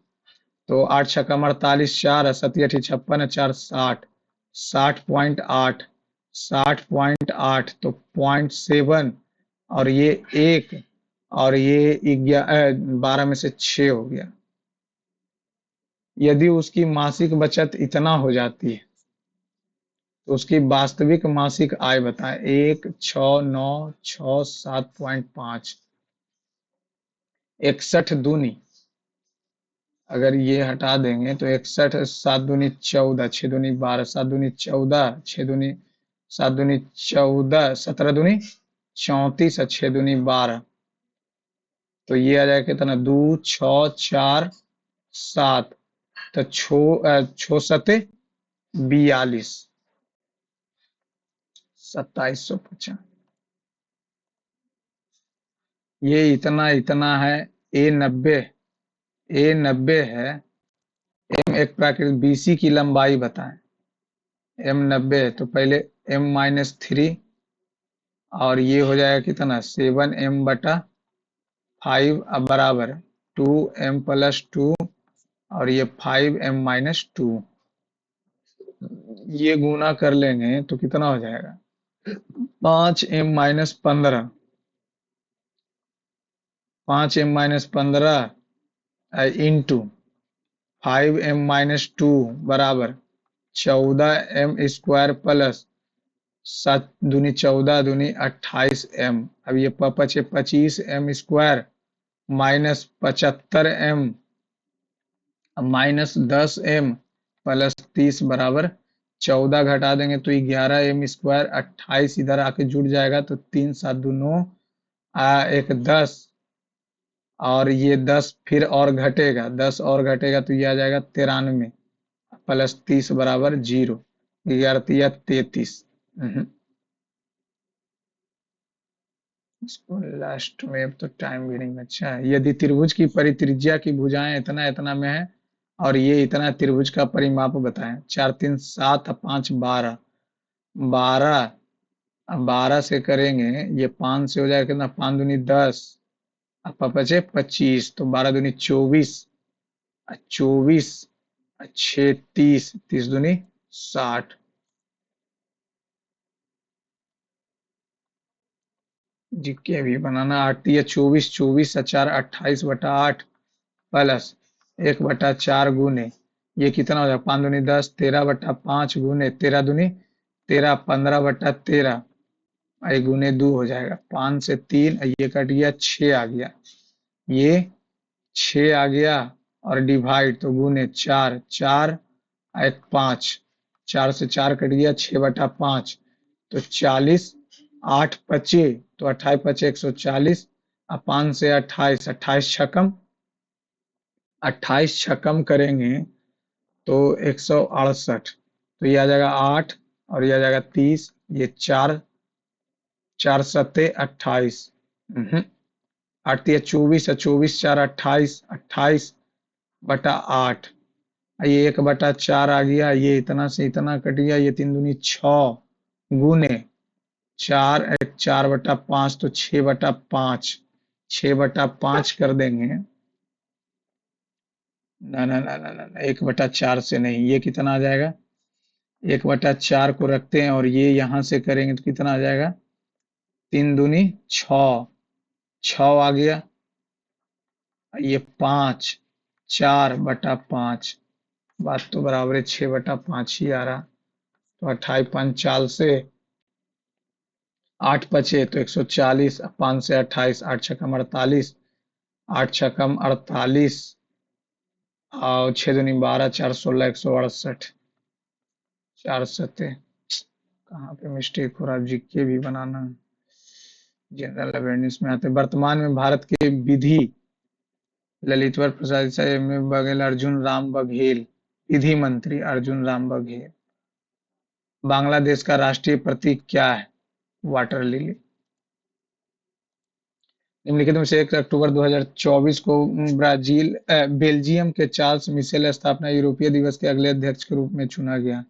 तो 8 छक्का 48, 4 सती 8 56, 4 60, 60.8, 60.8, तो 0.7, और ये 1, और ये 12 में से 6 हो गया। यदि उसकी मासिक बचत इतना हो जाती है तो उसकी वास्तविक मासिक आय बताएं। 1 6 9 6 7.5, 61 दूनी, अगर ये हटा देंगे तो 61, 7 दूनी 14, 6 दूनी 12, 7 दूनी 14, 6 दूनी 7 दूनी 14, 17 दूनी 34, और 6 दूनी 12, तो ये आ जाएगा कितना 2 6 4 7, तो छो सते 42, 2750। ये इतना इतना है। ए 90 है। एम एक प्राकृतिक बीसी की लंबाई बताएं। एम 90 है, तो पहले m-3, और ये हो जाएगा कितना 7m/5, अब बराबर 2m+2, और ये 5m-2, ये गुना कर लेंगे तो कितना हो जाएगा 5m-15, 5m-15 इंटू 5m-2 बराबर 14m² प्लस 7 दूनी 14 दूनी 28m। अब ये पचे 25m² minus 75m minus 10m plus 30 बराबर 14 घटा देंगे तो 11m², 28 इधर आके जुड़ जाएगा तो 3 7 2 9, 1 10, और ये 10 फिर और घटेगा, 10 और घटेगा तो ये आ जाएगा 93 प्लस 30 बराबर 0, 11 33। इसको लास्ट में, अब तो टाइम भी नहीं अच्छा है। यदि त्रिभुज की परित्रिज्या की भुजाएं इतना इतना में है, और ये इतना त्रिभुज का परिमाप बताएं। 4 3 7 5 12, 12 अब 12 से करेंगे, ये 5 से हो जाएगा कितना, 5 दूनी 10, अब बचे 25, तो 12 दूनी 24, 24, 6 30, 30 दूनी 60। जी के भी बनाना, 8 या 24, 24 4 28/8 प्लस 1/4 गुने, ये कितना हो जाएगा, 5 दूनी 10, 13/5 गुने 13 दूनी 13, 15/13, ये गुने 2 हो जाएगा, 5 से 3, ये कट गया, 6 आ गया, ये 6 आ गया, और डिवाइड तो गुने 4, 4 एक 5, 4 से 4 कट गया, 6/5, तो 40, 8 बचे, तो 28 बचे 140, अब 5 से 28, 28 छकम, 28 छकम करेंगे तो 168, तो ये आ जाएगा 8, और ये आ जाएगा 30, ये 4, 4 सत्ते 28, 8 या 24, 24 4 28, 28/8, ये 1/4 आ गया, ये इतना से इतना कट गया, ये 3 दूनी 6 गुने 4, 4/5, तो 6/5, 6/5 कर देंगे, ना ना ना ना ना, 1/4 से नहीं, ये कितना आ जाएगा, 1/4 को रखते हैं, और ये यहाँ से करेंगे तो कितना आ जाएगा, 3 दूनी 6, 6 आ गया, ये 5, 4/5, बात तो बराबर है, 6/5 ही आ रहा, तो 28 5 चाल से 8 बचे, तो 140, 5 से 28, 8 छकम 48, 8 छकम 48, और 6 दूनी 12, 4 16, 168, 4 सत्ते, कहाँ पे मिस्टेक हो रहा है, जीके भी बनाना, जनरल अवेयरनेस में आते, वर्तमान में भारत के विधि ललितवर प्रसाद में बघेल, अर्जुन राम बघेल, विधि मंत्री अर्जुन राम बघेल। बांग्लादेश का राष्ट्रीय प्रतीक क्या है, वाटर लिली। निम्नलिखित में से 1 अक्टूबर 2024 को बेल्जियम के चार्ल्स मिशेल स्थापना यूरोपीय दिवस के अगले अध्यक्ष के रूप में चुना गया।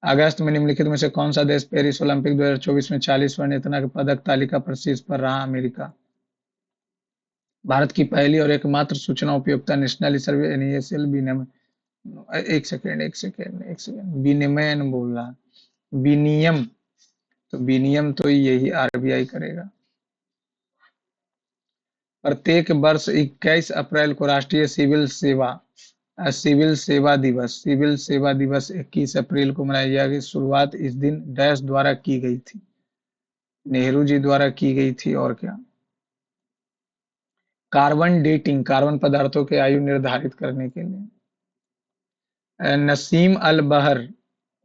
अगस्त में निम्नलिखित में से कौन सा देश पेरिस ओलंपिक 2024 में 40 स्वर्ण इतना के पदक तालिका पर शीर्ष पर रहा, अमेरिका। भारत की पहली और एकमात्र सूचना उपयोगिता नेशनल सर्वे एनएसएल विनियमन, एक सेकेंड विनियमन बोल रहा, विनियम, तो विनियम तो यही आरबीआई करेगा। प्रत्येक वर्ष 21 अप्रैल को राष्ट्रीय सिविल सेवा दिवस 21 अप्रैल को मनाया जाएगा। शुरुआत इस दिन डैश द्वारा की गई थी, नेहरू जी द्वारा की गई थी, और क्या, कार्बन डेटिंग, कार्बन पदार्थों के आयु निर्धारित करने के लिए। नसीम अल बहर,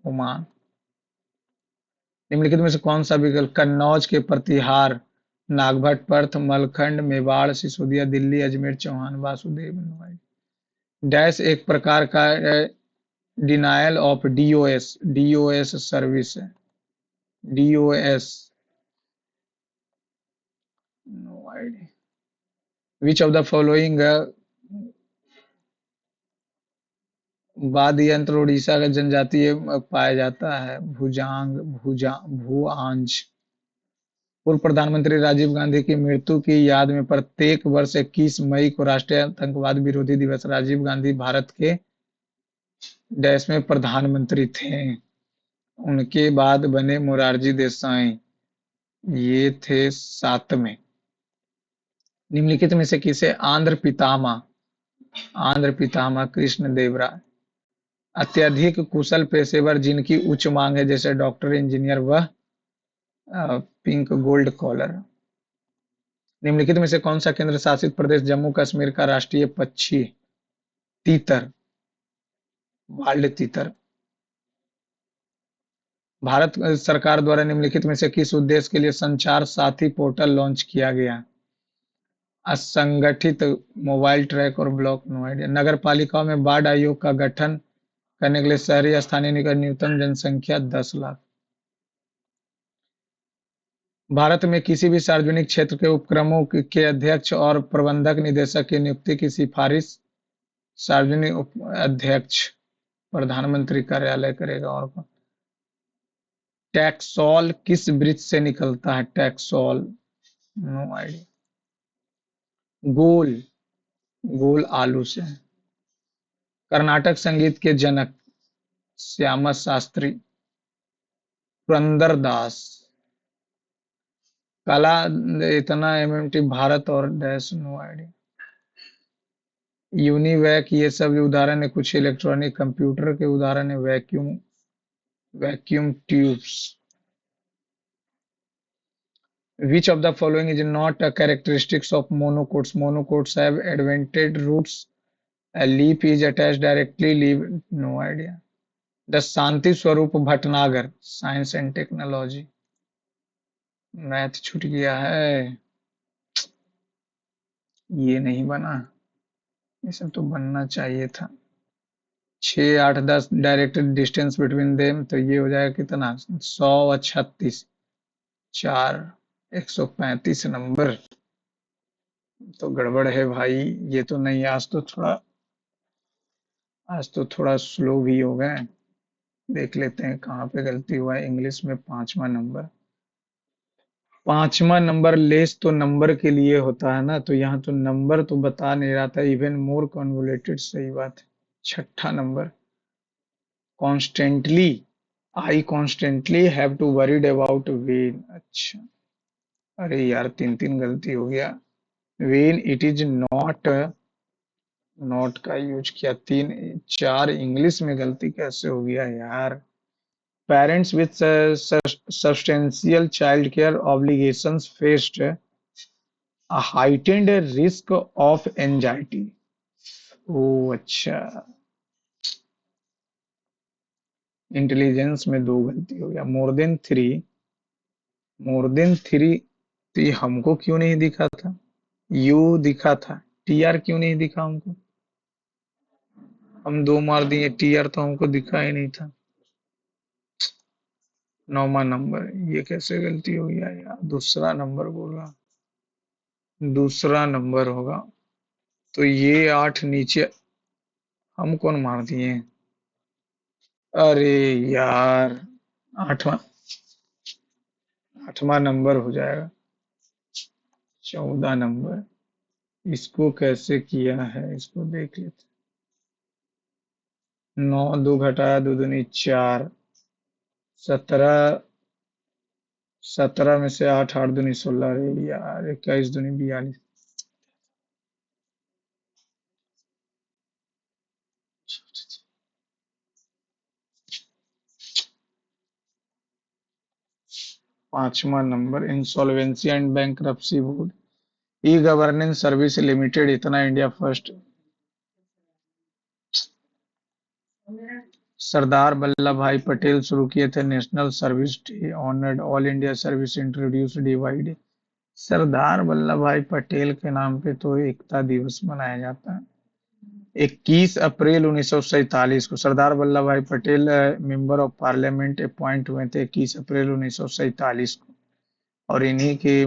ओमान। निम्नलिखित में से कौन सा विकल्प, कन्नौज के प्रतिहार, नागभट्ट, पर्थ, मलखंड, मेवाड़, सिसोदिया, दिल्ली, अजमेर, चौहान, वासुदेव, डैश एक प्रकार का डिनायल ऑफ डीओएस सर्विस है, DOS, no idea. Which of the following वाद्य यंत्र उड़ीसा का जनजातीय पाया जाता है, भुआंज। पूर्व प्रधानमंत्री राजीव गांधी की मृत्यु की याद में प्रत्येक वर्ष 21 मई को राष्ट्रीय आतंकवाद विरोधी दिवस। राजीव गांधी भारत के डैश में प्रधानमंत्री थे, उनके बाद बने मोरारजी देसाई, ये थे 7वें। निम्नलिखित में से किसे आंध्र पितामह कृष्ण देव राय। अत्यधिक कुशल पेशेवर जिनकी उच्च मांग है, जैसे डॉक्टर, इंजीनियर, वह पिंक गोल्ड कॉलर। निम्नलिखित में से कौन सा केंद्र शासित प्रदेश जम्मू कश्मीर का राष्ट्रीय पक्षी, तीतर, वाल्ड तीतर। भारत सरकार द्वारा निम्नलिखित में से किस उद्देश्य के लिए संचार साथी पोर्टल लॉन्च किया गया, असंगठित मोबाइल ट्रैक और ब्लॉक, नो आइडिया। नगर पालिकाओं में बाढ़ आयोग का गठन करने के लिए शहरी स्थानीय निकाय न्यूनतम जनसंख्या 10 लाख। भारत में किसी भी सार्वजनिक क्षेत्र के उपक्रमों के अध्यक्ष और प्रबंधक निदेशक की नियुक्ति की सिफारिश सार्वजनिक अध्यक्ष प्रधानमंत्री कार्यालय करेगा, और टैक्सोल किस वृक्ष से निकलता है? Taxol, no idea. गोल, गोल आलू से। कर्नाटक संगीत के जनक? श्यामा शास्त्री, पुरंदर दास। कला, इतना एमएमटी भारत और डैश, नो आइडिया। यूनिवैक, ये सब जो उदाहरण है कुछ इलेक्ट्रॉनिक कंप्यूटर के उदाहरण है। Vacuum, vacuum tubes. Which of the following is not a characteristics of monocots? Monocots have advented roots. A leaf is attached directly. Leaf, no idea. The Shanti Swarup Bhatnagar, Science and Technology. Math छूट गया है, ये नहीं बना, ये सब तो बनना चाहिए था। 6, 8, 10 डायरेक्ट डिस्टेंस बिटवीन देम, तो ये हो जाएगा कितना? 100 और 36, 4, 135 नंबर। तो गड़बड़ है भाई, ये तो नहीं। आज तो थोड़ा स्लो भी हो गए। देख लेते हैं कहाँ पे गलती हुआ है। इंग्लिश में 5वां नंबर। 5वां नंबर लेस तो नंबर के लिए होता है ना, तो यहाँ तो नंबर तो बता नहीं रहा था। इवन मोर कन्वोलेटेड, सही बात है। 6ठा number. Constantly, I constantly have to worried about when. अच्छा, अरे यार, तीन तीन गलती हो गया। When it is not, not का यूज किया। 3, 4 इंग्लिश में गलती कैसे हो गया यार। Parents with substantial childcare obligations faced a heightened risk of anxiety. ओह अच्छा, इंटेलिजेंस में 2 गलती हो गया। मोर देन 3, मोर देन 3, तो ये हमको क्यों नहीं दिखा था? यू दिखा था, टी आर क्यों नहीं दिखा हमको? हम 2 मार दिए, टी आर तो हमको दिखा ही नहीं था। 9वां नंबर, ये कैसे गलती हो गया यार? दूसरा नंबर बोला, दूसरा नंबर होगा। तो ये 8 नीचे हम कौन मार दिए? अरे यार, 8वां, 8वां नंबर हो जाएगा। 14 नंबर, इसको कैसे किया है, इसको देख लेते। 9, 2 घटाया 2 दूनी 4, 17, 17 में से 8, 8 दूनी 16, अरे यार 21 दूनी 42। 5वां number, insolvency and bankruptcy board. E governance service limited, इतना इंडिया फर्स्ट। सरदार वल्लभ भाई पटेल शुरू किए थे national service day, honoured all India service, introduce divide. Sardar Vallabh भाई पटेल के नाम पे तो एकता दिवस मनाया जाता है। 21 अप्रैल 1947 को सरदार वल्लभ भाई Patel member of parliament appoint हुए थे, 21 अप्रैल 1947 को। और इन्हीं के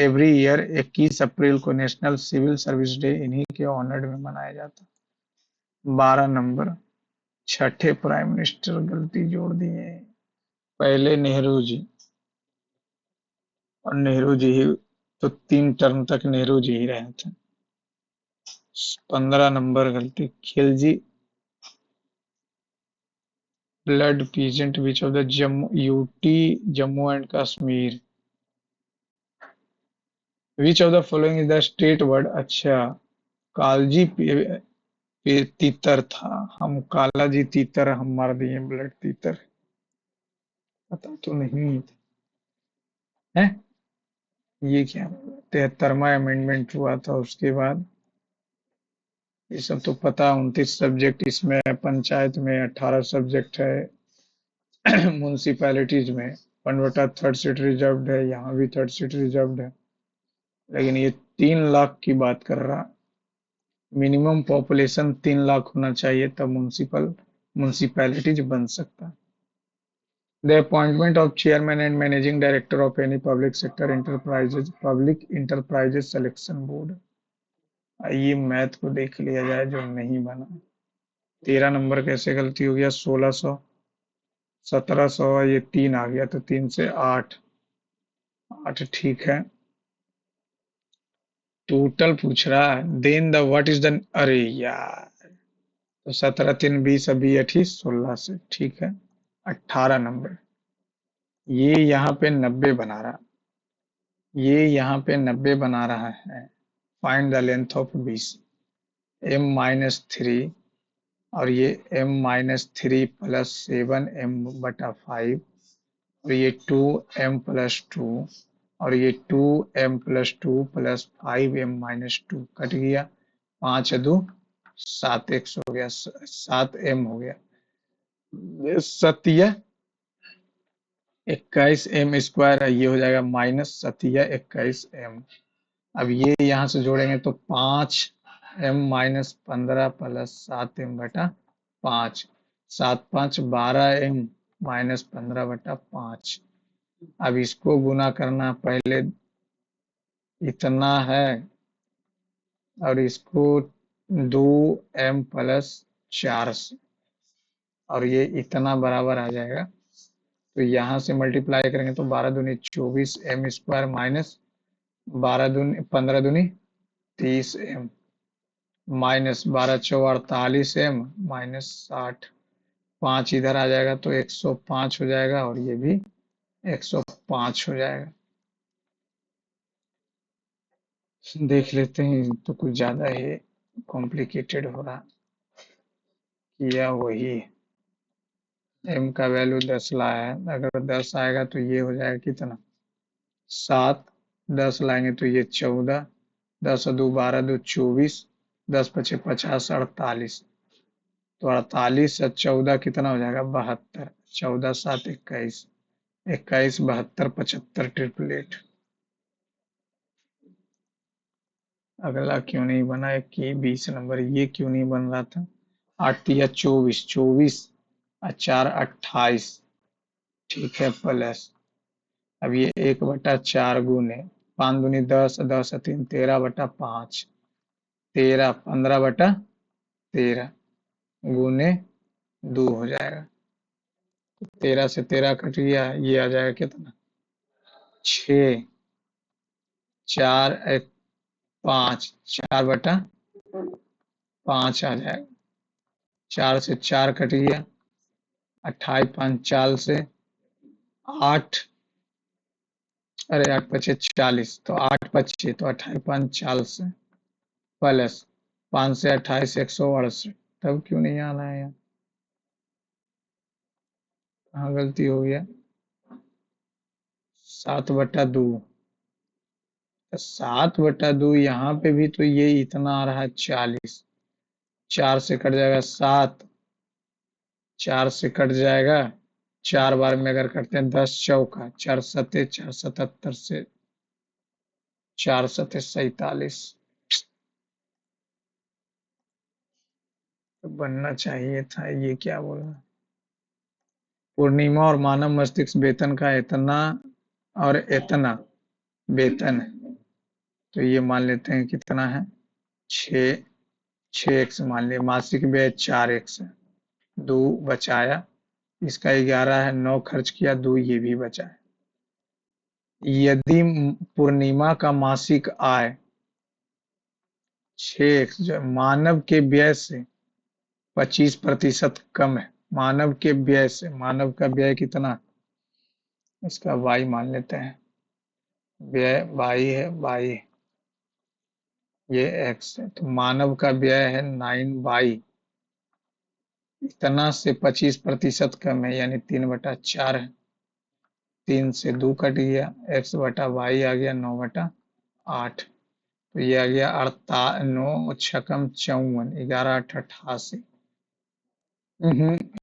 एवरी ईयर 21 अप्रैल को नेशनल सिविल सर्विस डे इन्हीं के ऑनर्ड में मनाया जाता है। 12 नंबर, छठे प्राइम मिनिस्टर गलती जोड़ दिए। पहले नेहरू जी, और नेहरू जी ही तो 3 टर्म तक नेहरू जी ही रहे थे। 15 नंबर गलती, Khilji blood peasant which of the Jammu UT Jammu and Kashmir. Which of the following is the state word? अच्छा, कालजी तीतर था, हम काला जी तीतर हम मार दिए, ब्लड तीतर। पता तो नहीं है। ये क्या, 73वां अमेंडमेंट हुआ था उसके बाद। ये सब तो पता। 29 सब्जेक्ट इसमें है, पंचायत में 18 सब्जेक्ट है, म्यूनसिपैलिटीज में 1/3 सीट रिजर्व्ड है, यहाँ भी 3rd सीट रिजर्व्ड है। लेकिन ये 3 लाख की बात कर रहा। मिनिमम पॉपुलेशन 3 लाख होना चाहिए, तब म्यूनसिपैलिटीज बन सकता है। The appointment of chairman and managing director of any public sector enterprises, public enterprises selection board. आइए मैथ को देख लिया जाए जो नहीं बना। 13 नंबर कैसे गलती हो गया? 1600, 1700, ये 3 आ गया तो 3 से 8, 8 ठीक है। टोटल पूछ रहा है, then the what is the, अरे यार, तो 17 3 20, अभी 28 16 से ठीक है। 18 नंबर, ये यहाँ पे 90 बना रहा, ये यहाँ पे 90 बना रहा है। Find the length of BC, m-3, और ये m-3 प्लस 7m/5, और ये 2m+2, और ये 2m+2 प्लस 5m-2 कट गया, 5 2 7 x हो गया, 7m हो गया, सत्य 21m² है, ये हो जाएगा माइनस सत्य 21m। अब ये यहाँ से जोड़ेंगे तो 5m-15 प्लस 7m/5, 7 5 12m-15/5। अब इसको गुना करना, पहले इतना है और इसको 2m+4 से, और ये इतना बराबर आ जाएगा। तो यहाँ से मल्टीप्लाई करेंगे तो 12 दूनी 24m² माइनस 12 दूनी 15 दूनी 30m माइनस 12 चौ 48m माइनस 60, 5 इधर आ जाएगा तो 105 हो जाएगा, और ये भी 105 हो जाएगा। देख लेते हैं, तो कुछ ज्यादा ही कॉम्प्लिकेटेड हो रहा, किया वही। m का वैल्यू 10 लाया है, अगर 10 आएगा तो ये हो जाएगा कितना, 7, 10 लाएंगे तो ये 14, 10 2 12 2 24, 10 पचे 50, 48, तो 48 से 14 कितना हो जाएगा, 72, 14 7 21, 21 72 75 888। अगला क्यों नहीं बना, कि 20 नंबर ये क्यों नहीं बन रहा था। 8 या 24, 24 और 4 28, ठीक है, प्लस, अब ये 1/4 गुने 5 दूनी 10, 10 3 13/5, 13 15/13 गुने 2 हो जाएगा, 13 से 13 कट गया, ये आ जाएगा कितना, 6, 4 1 5, 4/5 आ जाएगा, 4 से 4 कट गया, 28 5 चाल से 8, अरे 8 पचे 40, तो 8 पच्चे तो 28 5 चाल से प्लस 5 से 28 168, तब क्यों नहीं आना है यहाँ, कहाँ गलती हो गया, 7/2, 7/2 यहाँ पे भी तो ये इतना आ रहा है 40, 4 से कट जाएगा 7, 4 से कट जाएगा, 4 बार में अगर करते हैं 10 चौका 4 सते 4 77 से 4 सते 47, तो बनना चाहिए था, ये क्या बोला। पूर्णिमा और मानव मस्तिष्क वेतन का इतना और इतना वेतन है, तो ये मान लेते हैं कितना है, 6, 6x मान लिया, मासिक व्यय 4x है, 2 बचाया, इसका 11 है, 9 खर्च किया, 2 ये भी बचा है। यदि पूर्णिमा का मासिक आय 6x जो है, मानव के व्यय से 25% कम है, मानव के व्यय से, मानव का व्यय कितना, इसका y मान लेते हैं, व्यय y है, y ये x है, तो मानव का व्यय है 9y, इतना से 25% कम है, यानी 3/4 है, 3 से 2 कट गया, x/y आ गया 9/8, तो ये आ गया 9 छकम 54, 11 8 88,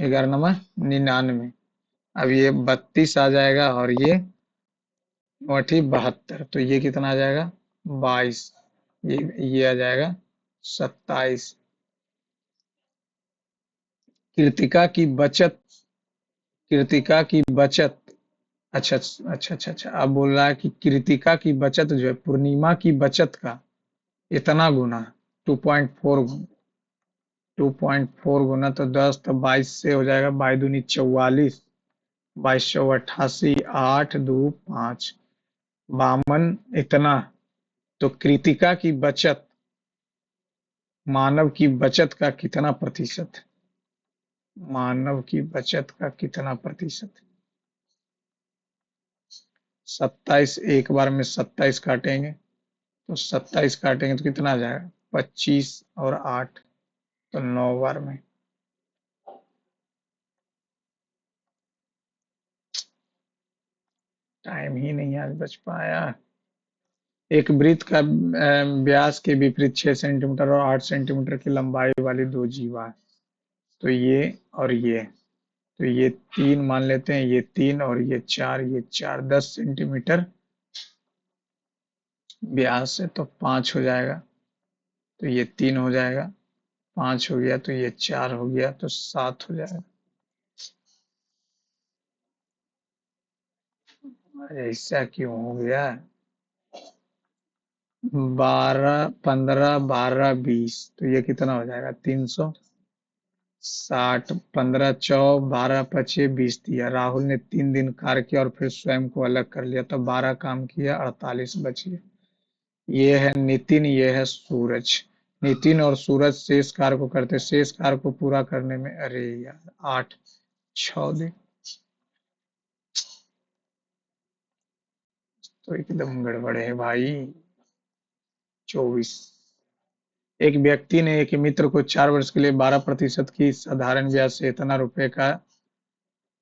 11 नंबर 99, अब ये 32 आ जाएगा, और ये 72, तो ये कितना आ जाएगा, 22, ये आ जाएगा 27। कृतिका की बचत, कृतिका की बचत, अच्छा अच्छा अच्छा अच्छा, अब बोल रहा है कि कृतिका की बचत जो है पूर्णिमा की बचत का इतना गुना, 2.4 गुना, 2.4 गुना तो 10, तो 22 से हो जाएगा, 22 दूनी 44, 2288, 8 2 5। 52 इतना। तो कृतिका की बचत मानव की बचत का कितना प्रतिशत है? मानव की बचत का कितना प्रतिशत है? 27। एक बार में 27 काटेंगे तो 27 काटेंगे तो कितना आ जाएगा? 25 और 8, तो 9 बार में। टाइम ही नहीं आज बच पाया। एक वृत्त का व्यास के विपरीत 6 सेंटीमीटर और 8 सेंटीमीटर की लंबाई वाली दो जीवा है। तो ये और ये, तो ये 3 मान लेते हैं, ये 3 और ये 4, ये 4, 10 सेंटीमीटर व्यास है तो 5 हो जाएगा। तो ये 3 हो जाएगा, 5 हो गया, तो ये 4 हो गया, तो 7 हो जाएगा। ऐसा क्यों हो गया? 12, 15, 12, 20, तो ये कितना हो जाएगा? 360। 15 चौ 12 पचे 20 दिया। राहुल ने 3 दिन कार्य किया और फिर स्वयं को अलग कर लिया, तो 12 काम किया, 48 बचे। ये है नितिन, ये है सूरज। नितिन और सूरज शेष कार्य को करते, शेष कार्य को पूरा करने में, अरे यार, 8 6 दिन, तो एकदम गड़बड़ है भाई। 24। एक व्यक्ति ने एक मित्र को 4 वर्ष के लिए 12% की साधारण ब्याज से इतना रुपए का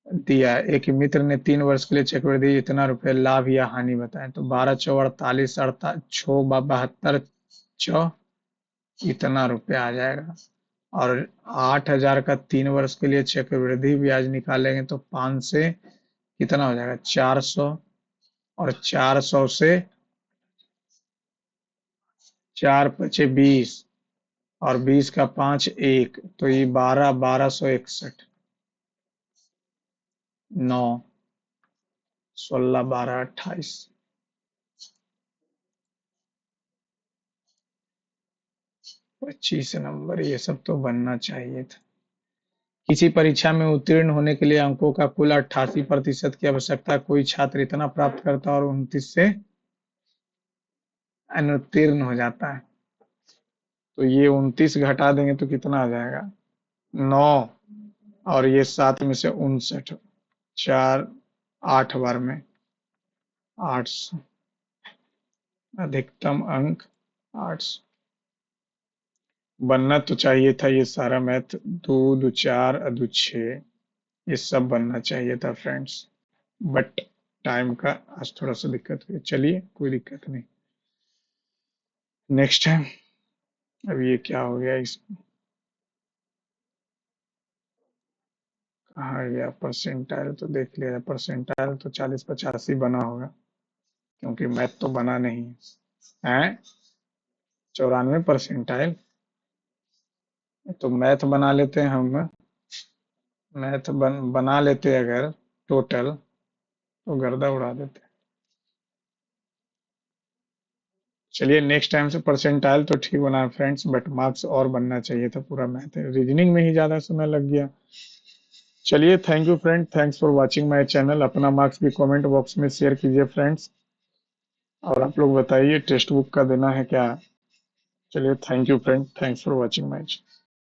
दिया। एक मित्र ने 3 वर्ष के लिए चक्रवृद्धि इतना रुपए लाभ या हानि बताएं। तो 12 चौ 48, 72 चौ इतना रुपए आ जाएगा। और 8,000 का 3 वर्ष के लिए चक्रवृद्धि ब्याज निकालेंगे तो 5 से कितना हो जाएगा? 400। और 400 से 4 पचे 20, और 20 का 5 1, तो ये 12, 1261। 9, 16, 12, 28। 25 नंबर, ये सब तो बनना चाहिए था। किसी परीक्षा में उत्तीर्ण होने के लिए अंकों का कुल 88% की आवश्यकता, कोई छात्र इतना प्राप्त करता है और 29 से अनुत्तीर्ण हो जाता है। तो ये 29 घटा देंगे तो कितना आ जाएगा? 9, और ये 7 में से 59, 4, 8 बार में 800। अधिकतम अंक 800 बनना तो चाहिए था। ये सारा मैथ, 2 2 4 2 6, ये सब बनना चाहिए था फ्रेंड्स, बट टाइम का आज थोड़ा सा दिक्कत हुई। चलिए, कोई दिक्कत नहीं, नेक्स्ट टाइम। अब ये क्या हो गया? इस कहाँ गया परसेंटाइल? तो देख लिया, परसेंटाइल तो 40 85 बना होगा, क्योंकि मैथ तो बना नहीं है। 94 परसेंटाइल, तो मैथ बना लेते हैं हम। मैथ बना लेते अगर टोटल, तो गर्दा उड़ा देते। चलिए, नेक्स्ट टाइम से परसेंटाइल तो ठीक बना है फ्रेंड्स, बट मार्क्स और बनना चाहिए था। पूरा मैथ है, रीजनिंग में ही ज्यादा समय लग गया। चलिए, thank you friend, thanks for watching my channel. अपना मार्क्स भी कमेंट बॉक्स में शेयर कीजिए फ्रेंड्स, और आप लोग बताइए टेक्स्ट बुक का देना है क्या? चलिए, thank you friend, thanks for watching my